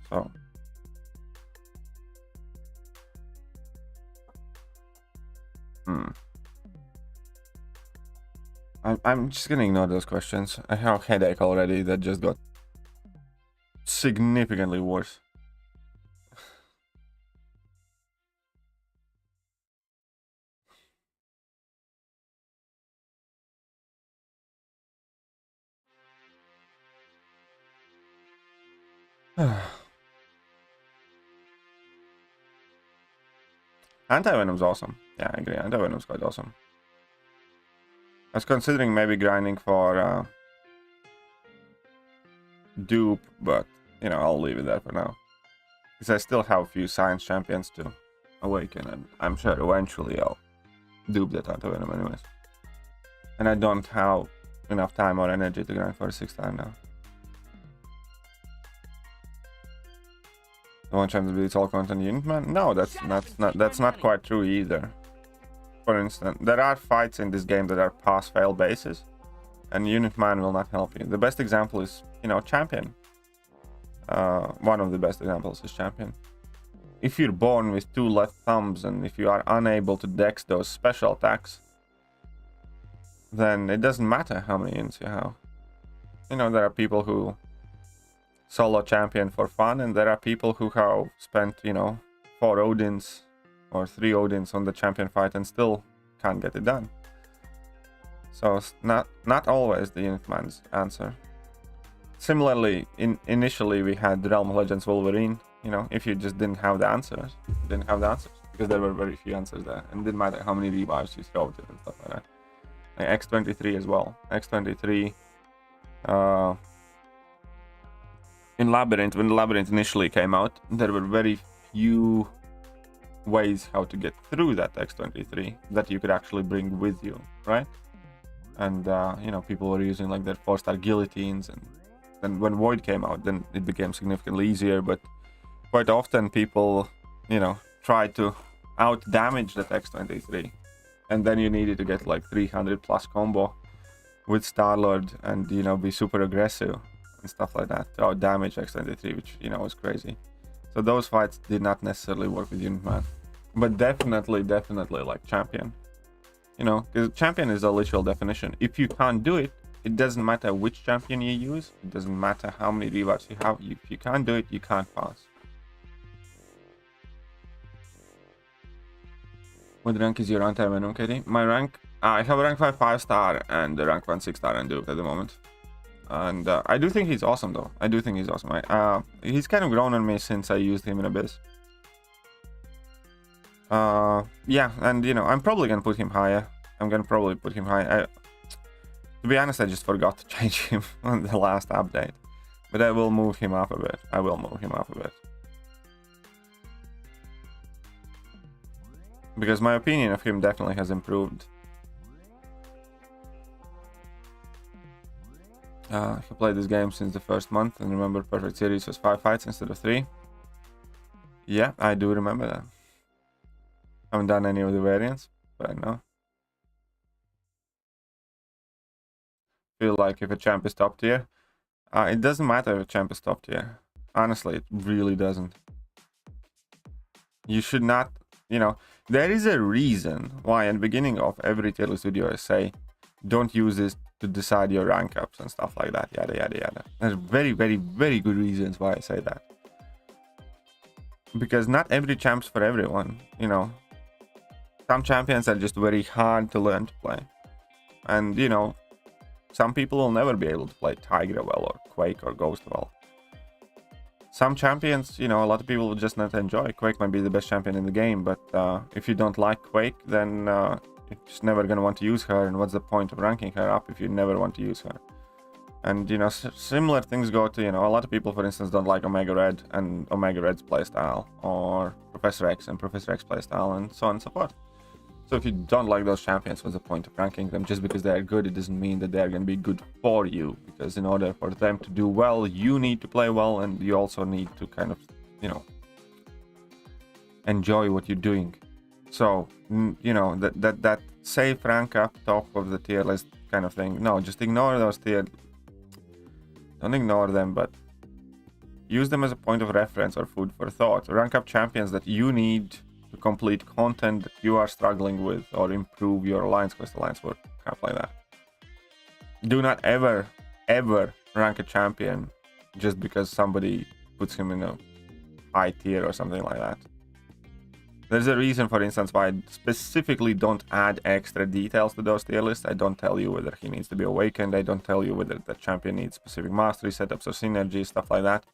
So I'm just gonna ignore those questions. I have a headache already that just got significantly worse. Anti-Venom's awesome. Yeah, I agree. Anti-Venom's quite awesome. I was considering maybe grinding for dupe, but you know, I'll leave it there for now. Because I still have a few science champions to awaken, and I'm sure eventually I'll dupe that Anti-Venom anyways. And I don't have enough time or energy to grind for a 6th time now. The one champion beats all content unit man? No, that's not quite true either. For instance, there are fights in this game that are pass-fail bases, and unit man will not help you. The best example is, you know, champion. One of the best examples is champion. If you're born with 2 left thumbs and if you are unable to dex those special attacks, then it doesn't matter how many units you have. You know, there are people who solo champion for fun, and there are people who have spent, you know, 4 Odins or 3 Odins on the champion fight and still can't get it done. So it's not always the unit man's answer. Similarly, initially we had Realm of Legends Wolverine. You know, if you just didn't have the answers, because there were very few answers there, and it didn't matter how many revives you throw at it and stuff like that. Like X23 as well. X23 in Labyrinth, when the Labyrinth initially came out, there were very few ways how to get through that X23 that you could actually bring with you, right? And you know, people were using like their 4-star guillotines, and then when Void came out, then it became significantly easier. But quite often people, you know, tried to out damage that X23, and then you needed to get like 300 plus combo with Star-Lord and, you know, be super aggressive and stuff like that to out damage X23, which, you know, was crazy. So those fights did not necessarily work with unit man, but definitely like champion. You know, because champion is a literal definition. If you can't do it, it doesn't matter which champion you use. It doesn't matter how many revives you have. If you can't do it, you can't pass. What rank is your anti-venom, Katie? My rank, I have a rank 5 5-star and a rank 1 6-star and dupe at the moment. And I do think he's awesome, though. I do think he's awesome. He's kind of grown on me since I used him in Abyss. Yeah, and you know, I'm probably gonna put him higher. To be honest, I just forgot to change him on the last update, but I will move him up a bit. Because my opinion of him definitely has improved. I played this game since the first month and remember perfect series was 5 fights instead of 3. Yeah, I do remember that. Haven't done any of the variants, but I know. Feel like if a champ is top tier, it doesn't matter if a champ is top tier. Honestly, it really doesn't. You should not, you know, there is a reason why at the beginning of every tier list video I say, don't use this to decide your rank ups and stuff like that, yada yada yada. There's very good reasons why I say that. Because not every champ's for everyone, you know. Some champions are just very hard to learn to play. And, you know, some people will never be able to play Tigra well or Quake or Ghost well. Some champions, you know, a lot of people will just not enjoy. Quake might be the best champion in the game, but if you don't like Quake, then you're just never going to want to use her. And what's the point of ranking her up if you never want to use her? And, you know, similar things go to, you know, a lot of people, for instance, don't like Omega Red and Omega Red's playstyle, or Professor X and Professor X playstyle, and so on and so forth. So if you don't like those champions, what's the point of ranking them? Just because they're good, it doesn't mean that they're going to be good for you. Because in order for them to do well, you need to play well, and you also need to kind of, you know, enjoy what you're doing. So, you know, that safe rank up top of the tier list kind of thing. No, just ignore those tier. Don't ignore them, but use them as a point of reference or food for thought. Rank up champions that you need to complete content that you are struggling with, or improve your alliance quest, alliance work, crap like that. do not ever rank a champion just because somebody puts him in a high tier or something like that. There's a reason, for instance, why I specifically don't add extra details to those tier lists. I don't tell you whether he needs to be awakened. I don't tell you whether the champion needs specific mastery setups or synergy, stuff like that.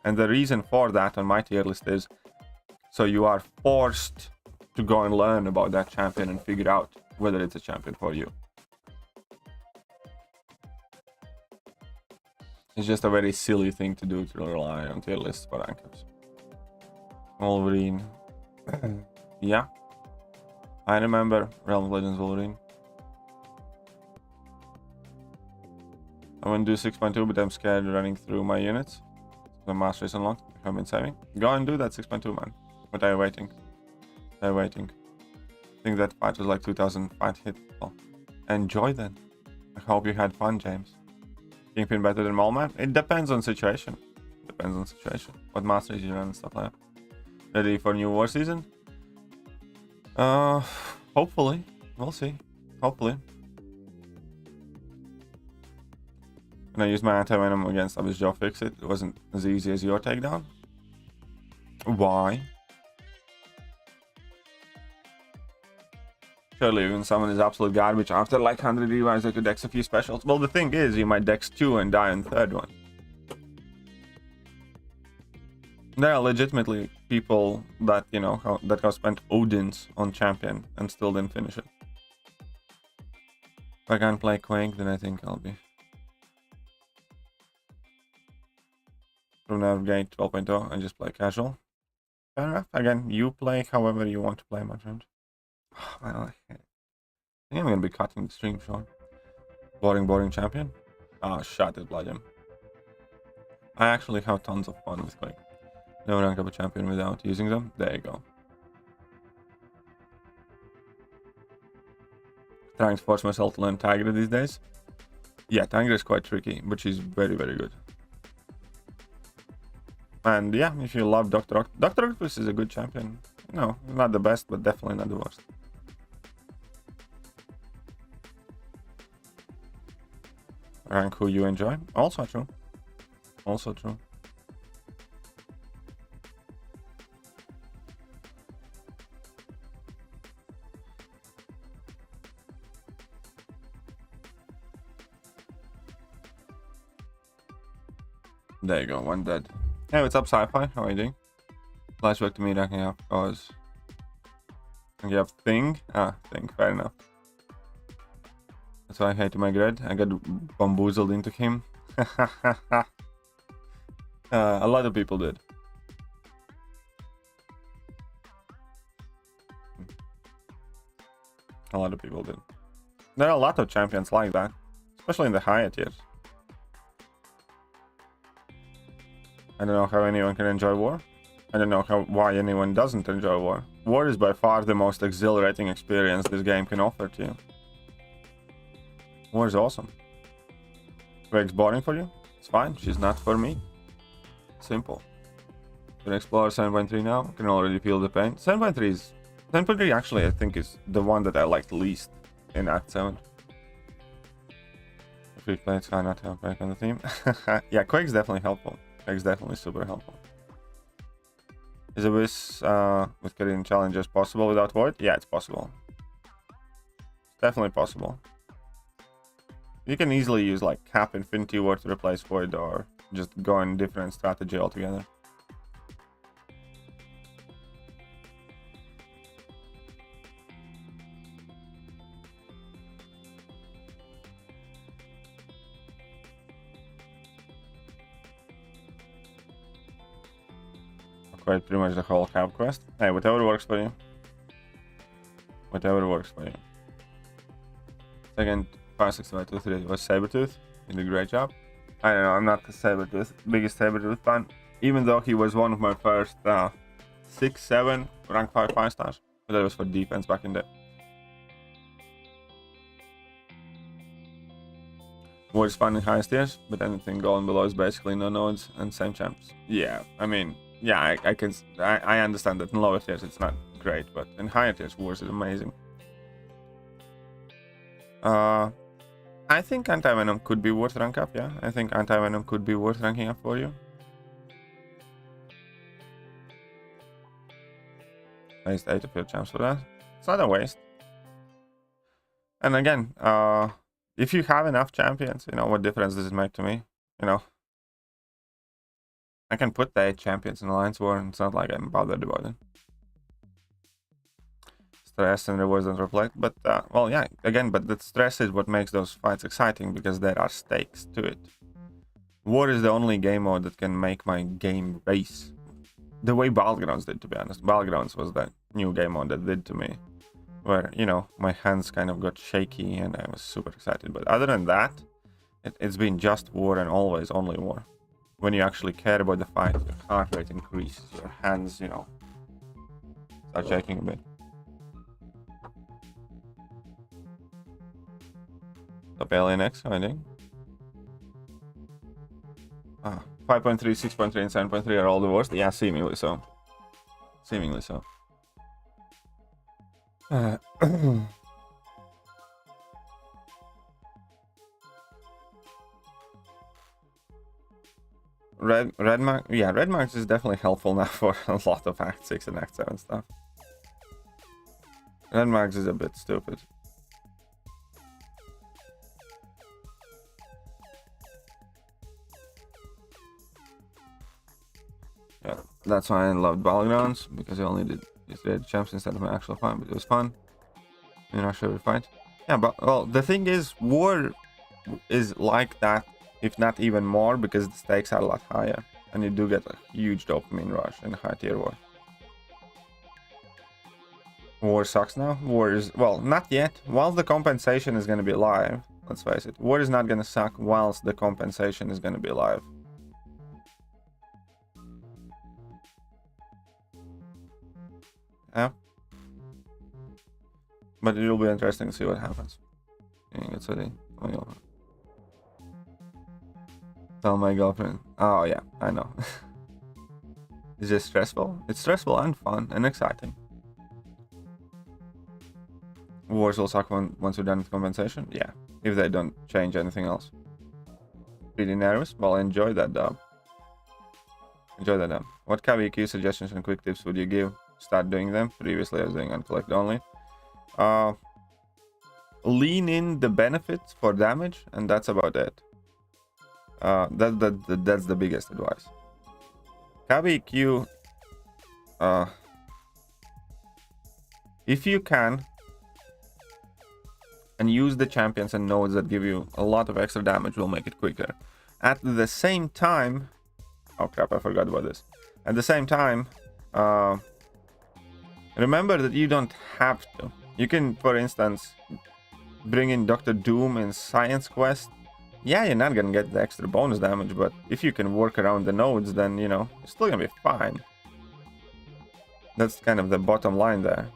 And the reason for that on my tier list is so you are forced to go and learn about that champion and figure out whether it's a champion for you. It's just a very silly thing to do, to rely on tier lists for rank ups. Wolverine. Yeah, I remember Realm of Legends Wolverine. I want to do 6.2, but I'm scared running through my units. The master is unlocked. I've been saving. Go and do that 6.2, man. What are you waiting? They're waiting. I think that fight was like 2000 fight hit. Well, enjoy then. I hope you had fun, James. Kingpin better than Mallman? It depends on situation. Depends on situation. What masters you run and stuff like that. Ready for new war season? Hopefully. We'll see. Hopefully. When I used my anti-venom against Abyss Joe Fix It wasn't as easy as your takedown. Why? Surely even someone is absolute garbage after like 100 revives they could dex a few specials. Well, the thing is, you might dex 2 and die on the third one. There are legitimately people that, you know, that have spent Odins on champion and still didn't finish it. If I can't play Quake, then I think I'll be. From Navigate 12.0, I just play casual. Fair enough. Again, you play however you want to play, my friend. Man, I think I'm gonna be cutting the stream short. Boring champion. Ah, shut it, blood him. I actually have tons of fun with Quake. Never rank up a champion without using them. There you go. Trying to force myself to learn Tigra these days. Yeah, Tigra is quite tricky, but she's very good. And yeah, if you love Dr. Octopus, Dr. Octopus is a good champion. No, not the best, but definitely not the worst. Rank who you enjoy. Also true. Also true. There you go, one dead. Hey, what's up, Sci-Fi? How are you doing? Flashback to me ranking up cause you have Thing? Ah, Thing, fair enough. That's why I hate to migrate. I got bamboozled into him. A lot of people did. A lot of people did. There are a lot of champions like that, especially in the higher tiers. I don't know how anyone can enjoy war. I don't know why anyone doesn't enjoy war. War is by far the most exhilarating experience this game can offer to you. War is awesome. Quake's boring for you? It's fine, she's not for me. Simple. Can explore 7.3 now? Can already feel the pain. 7.3 is... 7.3 actually I think is the one that I liked least in Act 7. Free play, it's kind of not help back on the theme. Yeah, Quake's definitely helpful. Quake's definitely super helpful. Is Abyss with Korean challenges possible without Void? Yeah, it's possible. It's definitely possible. You can easily use like Cap Infinity War to replace Void or just go in different strategy altogether. Quite pretty much the whole Cap quest. Hey, whatever works for you. Whatever works for you. Second 56523 was Sabretooth. He did a great job. I don't know, I'm not the biggest Sabretooth fan. Even though he was one of my first 6-7 rank 5 stars. But that was for defense back in the day. War is fun in highest tiers, but anything going below is basically no nodes and same champs. Yeah, I mean, yeah, I understand that in lower tiers it's not great, but in higher tiers Wars is amazing. I think Anti-Venom could be worth rank up, yeah. I think Anti-Venom could be worth ranking up for you. Waste 8 of your champs for that. It's not a waste. And again, if you have enough champions, you know, what difference does it make to me? You know, I can put the 8 champions in Alliance War, and it's not like I'm bothered about it. Stress and rewards don't reflect, but well, yeah, again, but the stress is what makes those fights exciting, because there are stakes to it. War is the only game mode that can make my game race the way Battlegrounds did, to be honest. Battlegrounds was that new game mode that did to me, where, you know, my hands kind of got shaky and I was super excited. But other than that, it's been just war, and always only war. When you actually care about the fight, your heart rate increases, your hands, you know, start shaking a bit. Top Alien X finding. 5.3, 6.3, and 7.3 are all the worst. Yeah, seemingly so. Seemingly so. Red mark, yeah, red marks is definitely helpful now for a lot of Act 6 and Act 7 stuff. Red marks is a bit stupid. Yeah, that's why I loved Battlegrounds, because I only did these red champs instead of my actual fun, but it was fun. In rush every fight. Yeah, but well, the thing is, war is like that, if not even more, because the stakes are a lot higher, and you do get a huge dopamine rush in high tier war. War sucks now. War is, well, not yet. While the compensation is going to be live, let's face it, war is not going to suck whilst the compensation is going to be live. Yeah. But it will be interesting to see what happens. Tell my girlfriend. Oh yeah, I know. Is it stressful? It's stressful and fun and exciting. Wars will suck once we're done with compensation. Yeah, if they don't change anything else. Really nervous? Well, enjoy that dub. Enjoy that dub. What KBQ suggestions and quick tips would you give? Start doing them. Previously I was doing on collect only. Lean in the benefits for damage, and that's about it. That's the biggest advice. KBQ, if you can, and use the champions and nodes that give you a lot of extra damage, will make it quicker. At the same time, oh crap, I forgot about this. At the same time, remember that you don't have to. You can, for instance, bring in Dr. Doom in Science Quest. Yeah, you're not gonna get the extra bonus damage, but if you can work around the nodes, then, you know, you're still gonna be fine. That's kind of the bottom line there.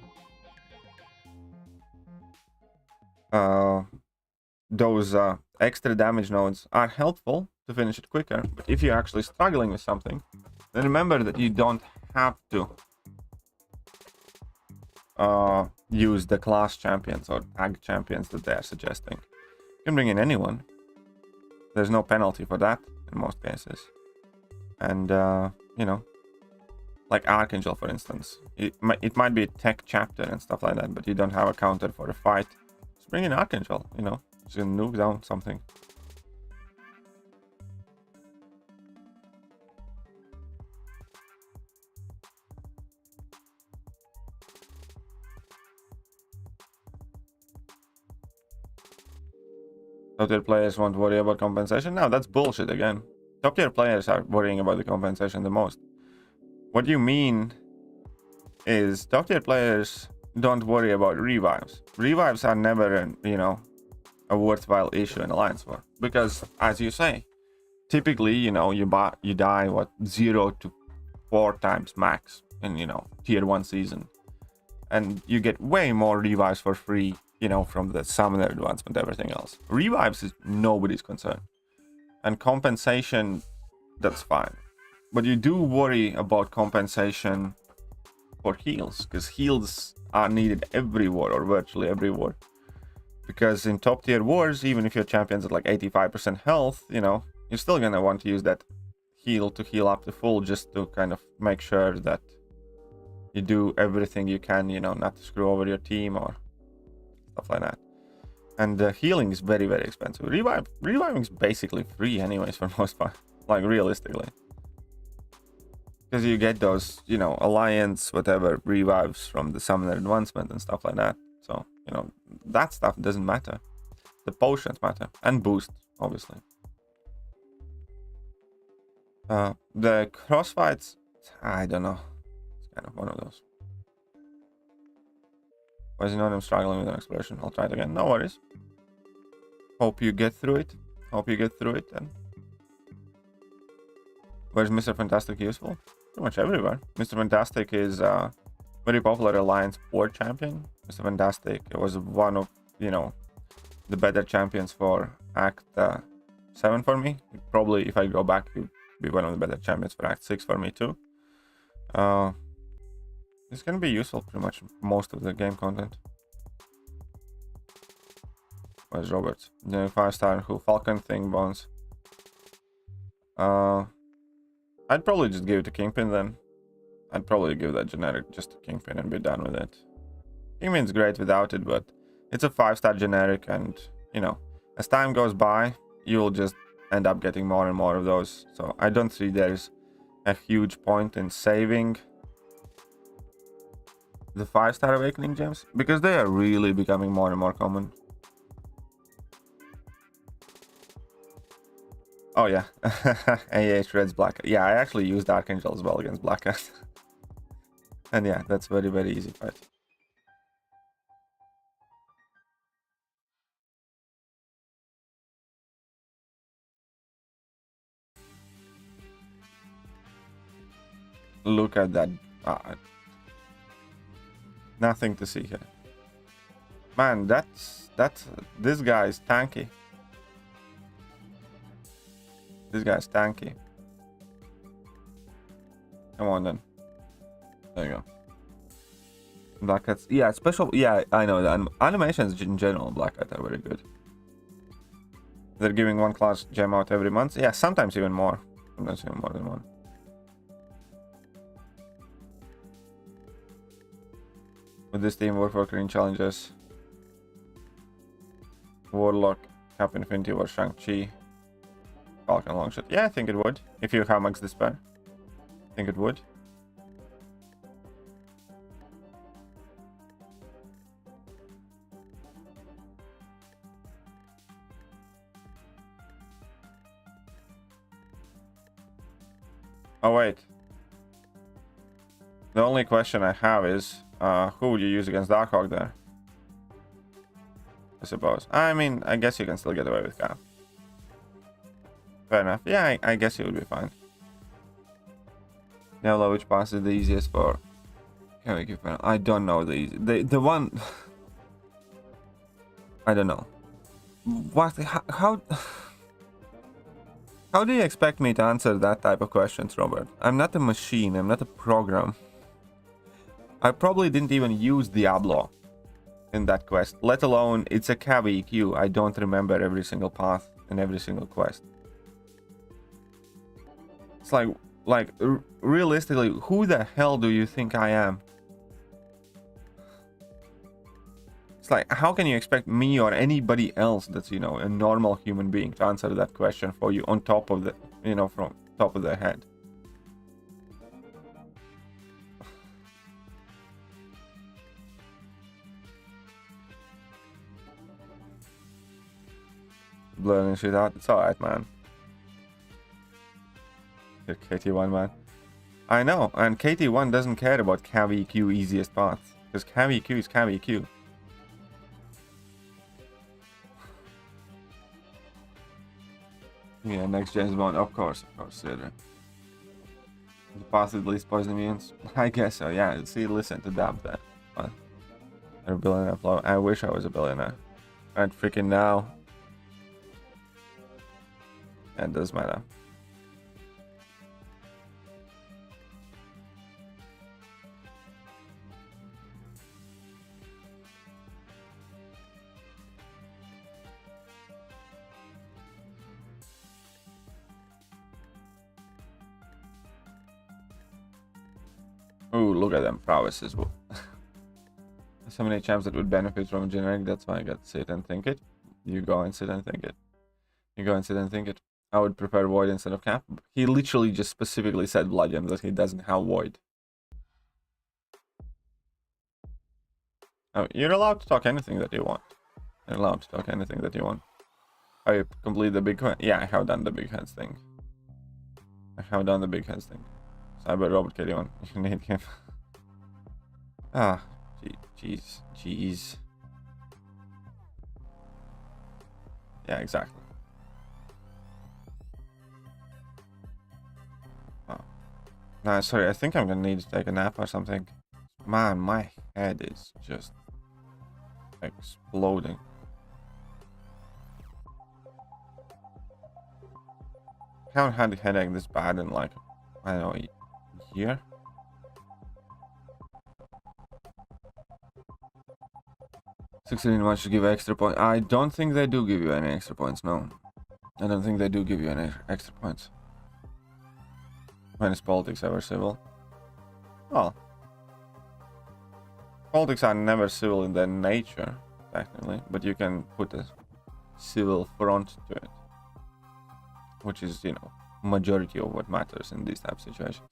Those extra damage nodes are helpful to finish it quicker, but if you're actually struggling with something, then remember that you don't have to use the class champions or tag champions that they're suggesting. You can bring in anyone. There's no penalty for that in most cases. And you know, like Archangel, for instance, it might be a tech chapter and stuff like that, but you don't have a counter for a fight. Just bring in Archangel, you know, just nuke down something. Top tier players won't worry about compensation. No, that's bullshit again. Top tier players are worrying about the compensation the most. What you mean is top tier players don't worry about revives. Revives are never, you know, a worthwhile issue in Alliance War, because, as you say, typically, you know, you die what 0 to 4 times max in, you know, tier 1 season, and you get way more revives for free, you know, from the summoner advancement, everything else. Revives is nobody's concern, and compensation, that's fine. But you do worry about compensation for heals, because heals are needed every war, or virtually every war. Because in top tier wars, even if your champion's at like 85% health, you know, you're still gonna want to use that heal to heal up to full, just to kind of make sure that you do everything you can, you know, not to screw over your team or stuff like that. And healing is very, very expensive. Reviving is basically free anyways for most part, like realistically. Because you get those, you know, alliance, whatever, revives from the summoner advancement and stuff like that. So, you know, that stuff doesn't matter. The potions matter. And boost, obviously. The crossfights, I don't know. It's kind of one of those. Why is it not I'm struggling with an exploration? I'll try it again. No worries. Hope you get through it. Hope you get through it then. Where's Mr. Fantastic useful? Pretty much everywhere. Mr. Fantastic is a very popular Alliance 4 champion. Mr. Fantastic was one of, you know, the better champions for Act 7 for me. Probably if I go back, he'd be one of the better champions for Act 6 for me too. It's gonna be useful pretty much most of the game content. Where's Robert? The 5-star who Falcon thing bones. I'd probably just give it to Kingpin then. I'd probably give that generic just to Kingpin and be done with it. Kingpin's great without it, but it's a 5-star generic, and you know, as time goes by, you'll just end up getting more and more of those. So I don't see there's a huge point in saving the 5-star awakening gems, because they are really becoming more and more common. Oh yeah, AH Red's Black. Yeah, I actually used Archangel as well against Black Cat. And yeah, that's very, very easy fight. Look at that. Nothing to see here. Man, this guy is tanky. This guy's tanky. Come on then. There you go. Black Cats. Yeah, special. Yeah, I know that. Animations in general, Black Cat are very good. They're giving one class gem out every month. Yeah, sometimes even more. Sometimes even more than one. With this team, work for green challenges. Warlock, Cap Infinity, or Shang-Chi. Falcon Longshot. Yeah, I think it would. If you have Max Despair. I think it would. Oh wait. The only question I have is, who would you use against Darkhawk there? I suppose. I mean, I guess you can still get away with Cap. Fair enough. Yeah, I guess you would be fine. Now, which pass is the easiest for? Can we keep it? I don't know the one. I don't know. What? How do you expect me to answer that type of questions, Robert? I'm not a machine. I'm not a program. I probably didn't even use Diablo in that quest, let alone it's a cav EQ. I don't remember every single path and every single quest. It's like realistically, who the hell do you think I am? It's like, how can you expect me or anybody else that's, you know, a normal human being to answer that question for you on top of the, you know, from top of their head? Blurring shit out. It's alright, man. You're KT1, man. I know, and KT1 doesn't care about cav EQ easiest path, because cav EQ is cav EQ. Yeah, next James Bond, of course, yeah. The path with least poison mutants? I guess so, yeah. See, listen to Dab there. They're a billionaire flow. I wish I was a billionaire. Right freaking now. It does matter. Oh, look at them prowesses. There's so many champs that would benefit from generic. That's why I got to sit and think it. You go and sit and think it. You go and sit and think it. I would prefer Void instead of Cap. He literally just specifically said Blood Gems that he doesn't have Void. Oh, you're allowed to talk anything that you want. You're allowed to talk anything that you want. I complete the big... Yeah, I have done the big heads thing. I have done the big heads thing. Cyber Robot KD1. You need him. Ah, jeez. Yeah, exactly. Oh. Nah, sorry, I think I'm gonna need to take a nap or something. Man, my head is just exploding. I haven't had a headache this bad in like, I don't know, a year? Succeeding much to give extra points. I don't think they do give you any extra points, no. I don't think they do give you any extra points. When is politics ever civil? Well, politics are never civil in their nature, technically, but you can put a civil front to it. Which is, you know, majority of what matters in these type of situations.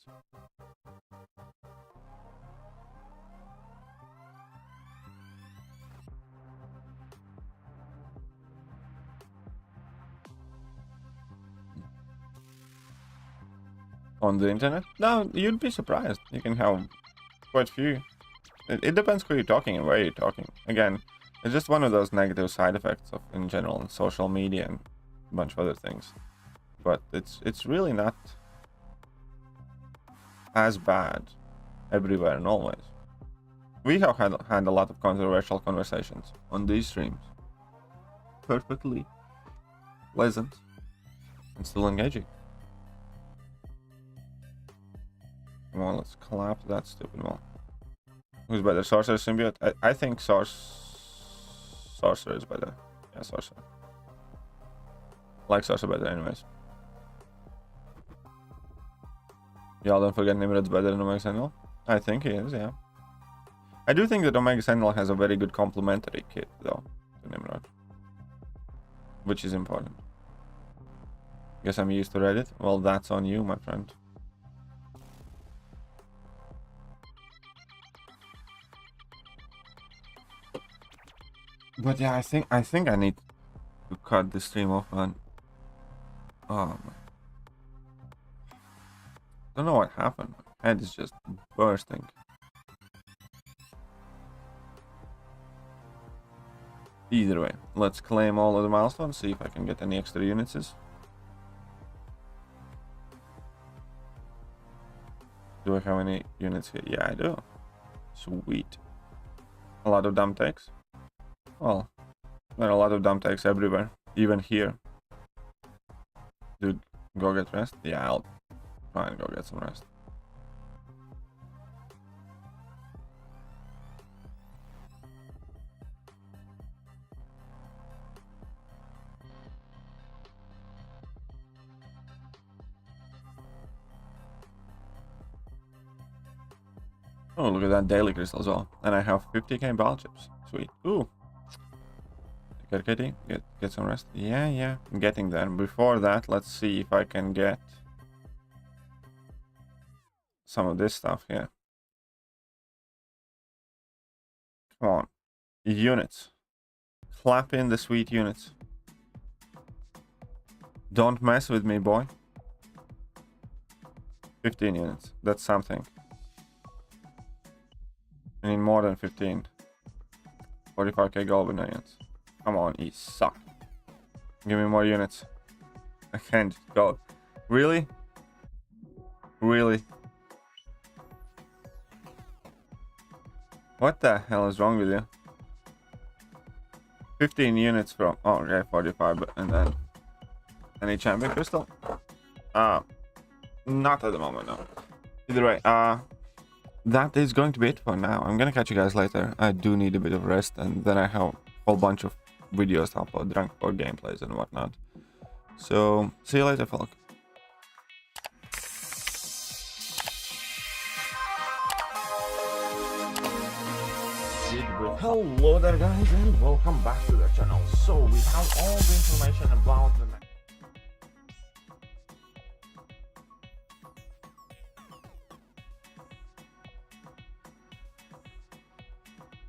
On the internet? No, you'd be surprised. You can have quite few. It depends who you're talking and where you're talking. Again, it's just one of those negative side effects of, in general, social media and a bunch of other things. But it's really not as bad everywhere and always. We have had a lot of controversial conversations on these streams. Perfectly pleasant and still engaging. Come on, let's clap that stupid one. Who's better, Sorcerer or Symbiote? I think Sorcerer is better. Yeah, Sorcerer. Like Sorcerer better anyways. Y'all don't forget Nimrod's better than Omega Sentinel? I think he is, yeah. I do think that Omega Sentinel has a very good complementary kit, though, to Nimrod. Which is important. Guess I'm used to Reddit? Well, that's on you, my friend. But yeah, I think I need to cut the stream off, man. Oh, man. Don't know what happened. My head is just bursting. Either way, let's claim all of the milestones, see if I can get any extra units. Do I have any units here? Yeah, I do. Sweet. A lot of dump takes. Well, there are a lot of dump takes everywhere, even here. Dude, go get rest? Yeah, I'll try and go get some rest. Oh, look at that daily crystal as well. And I have 50k ball chips. Sweet. Ooh. Get some rest. Yeah, I'm getting there. Before that, let's see if I can get some of this stuff here. Come on. Units. Clap in the sweet units. Don't mess with me, boy. 15 units. That's something. I need more than 15. 45k gold with no units. Come on, you suck. Give me more units. I can't go. Really? Really? What the hell is wrong with you? 15 units from... Oh, okay, 45, and then... Any champion crystal? Not at the moment, no. Either way, that is going to be it for now. I'm gonna catch you guys later. I do need a bit of rest, and then I have a whole bunch of videos to upload, drunk for gameplays and whatnot. So, see you later, folk. Hello there guys and welcome back to the channel. So we have all the information about the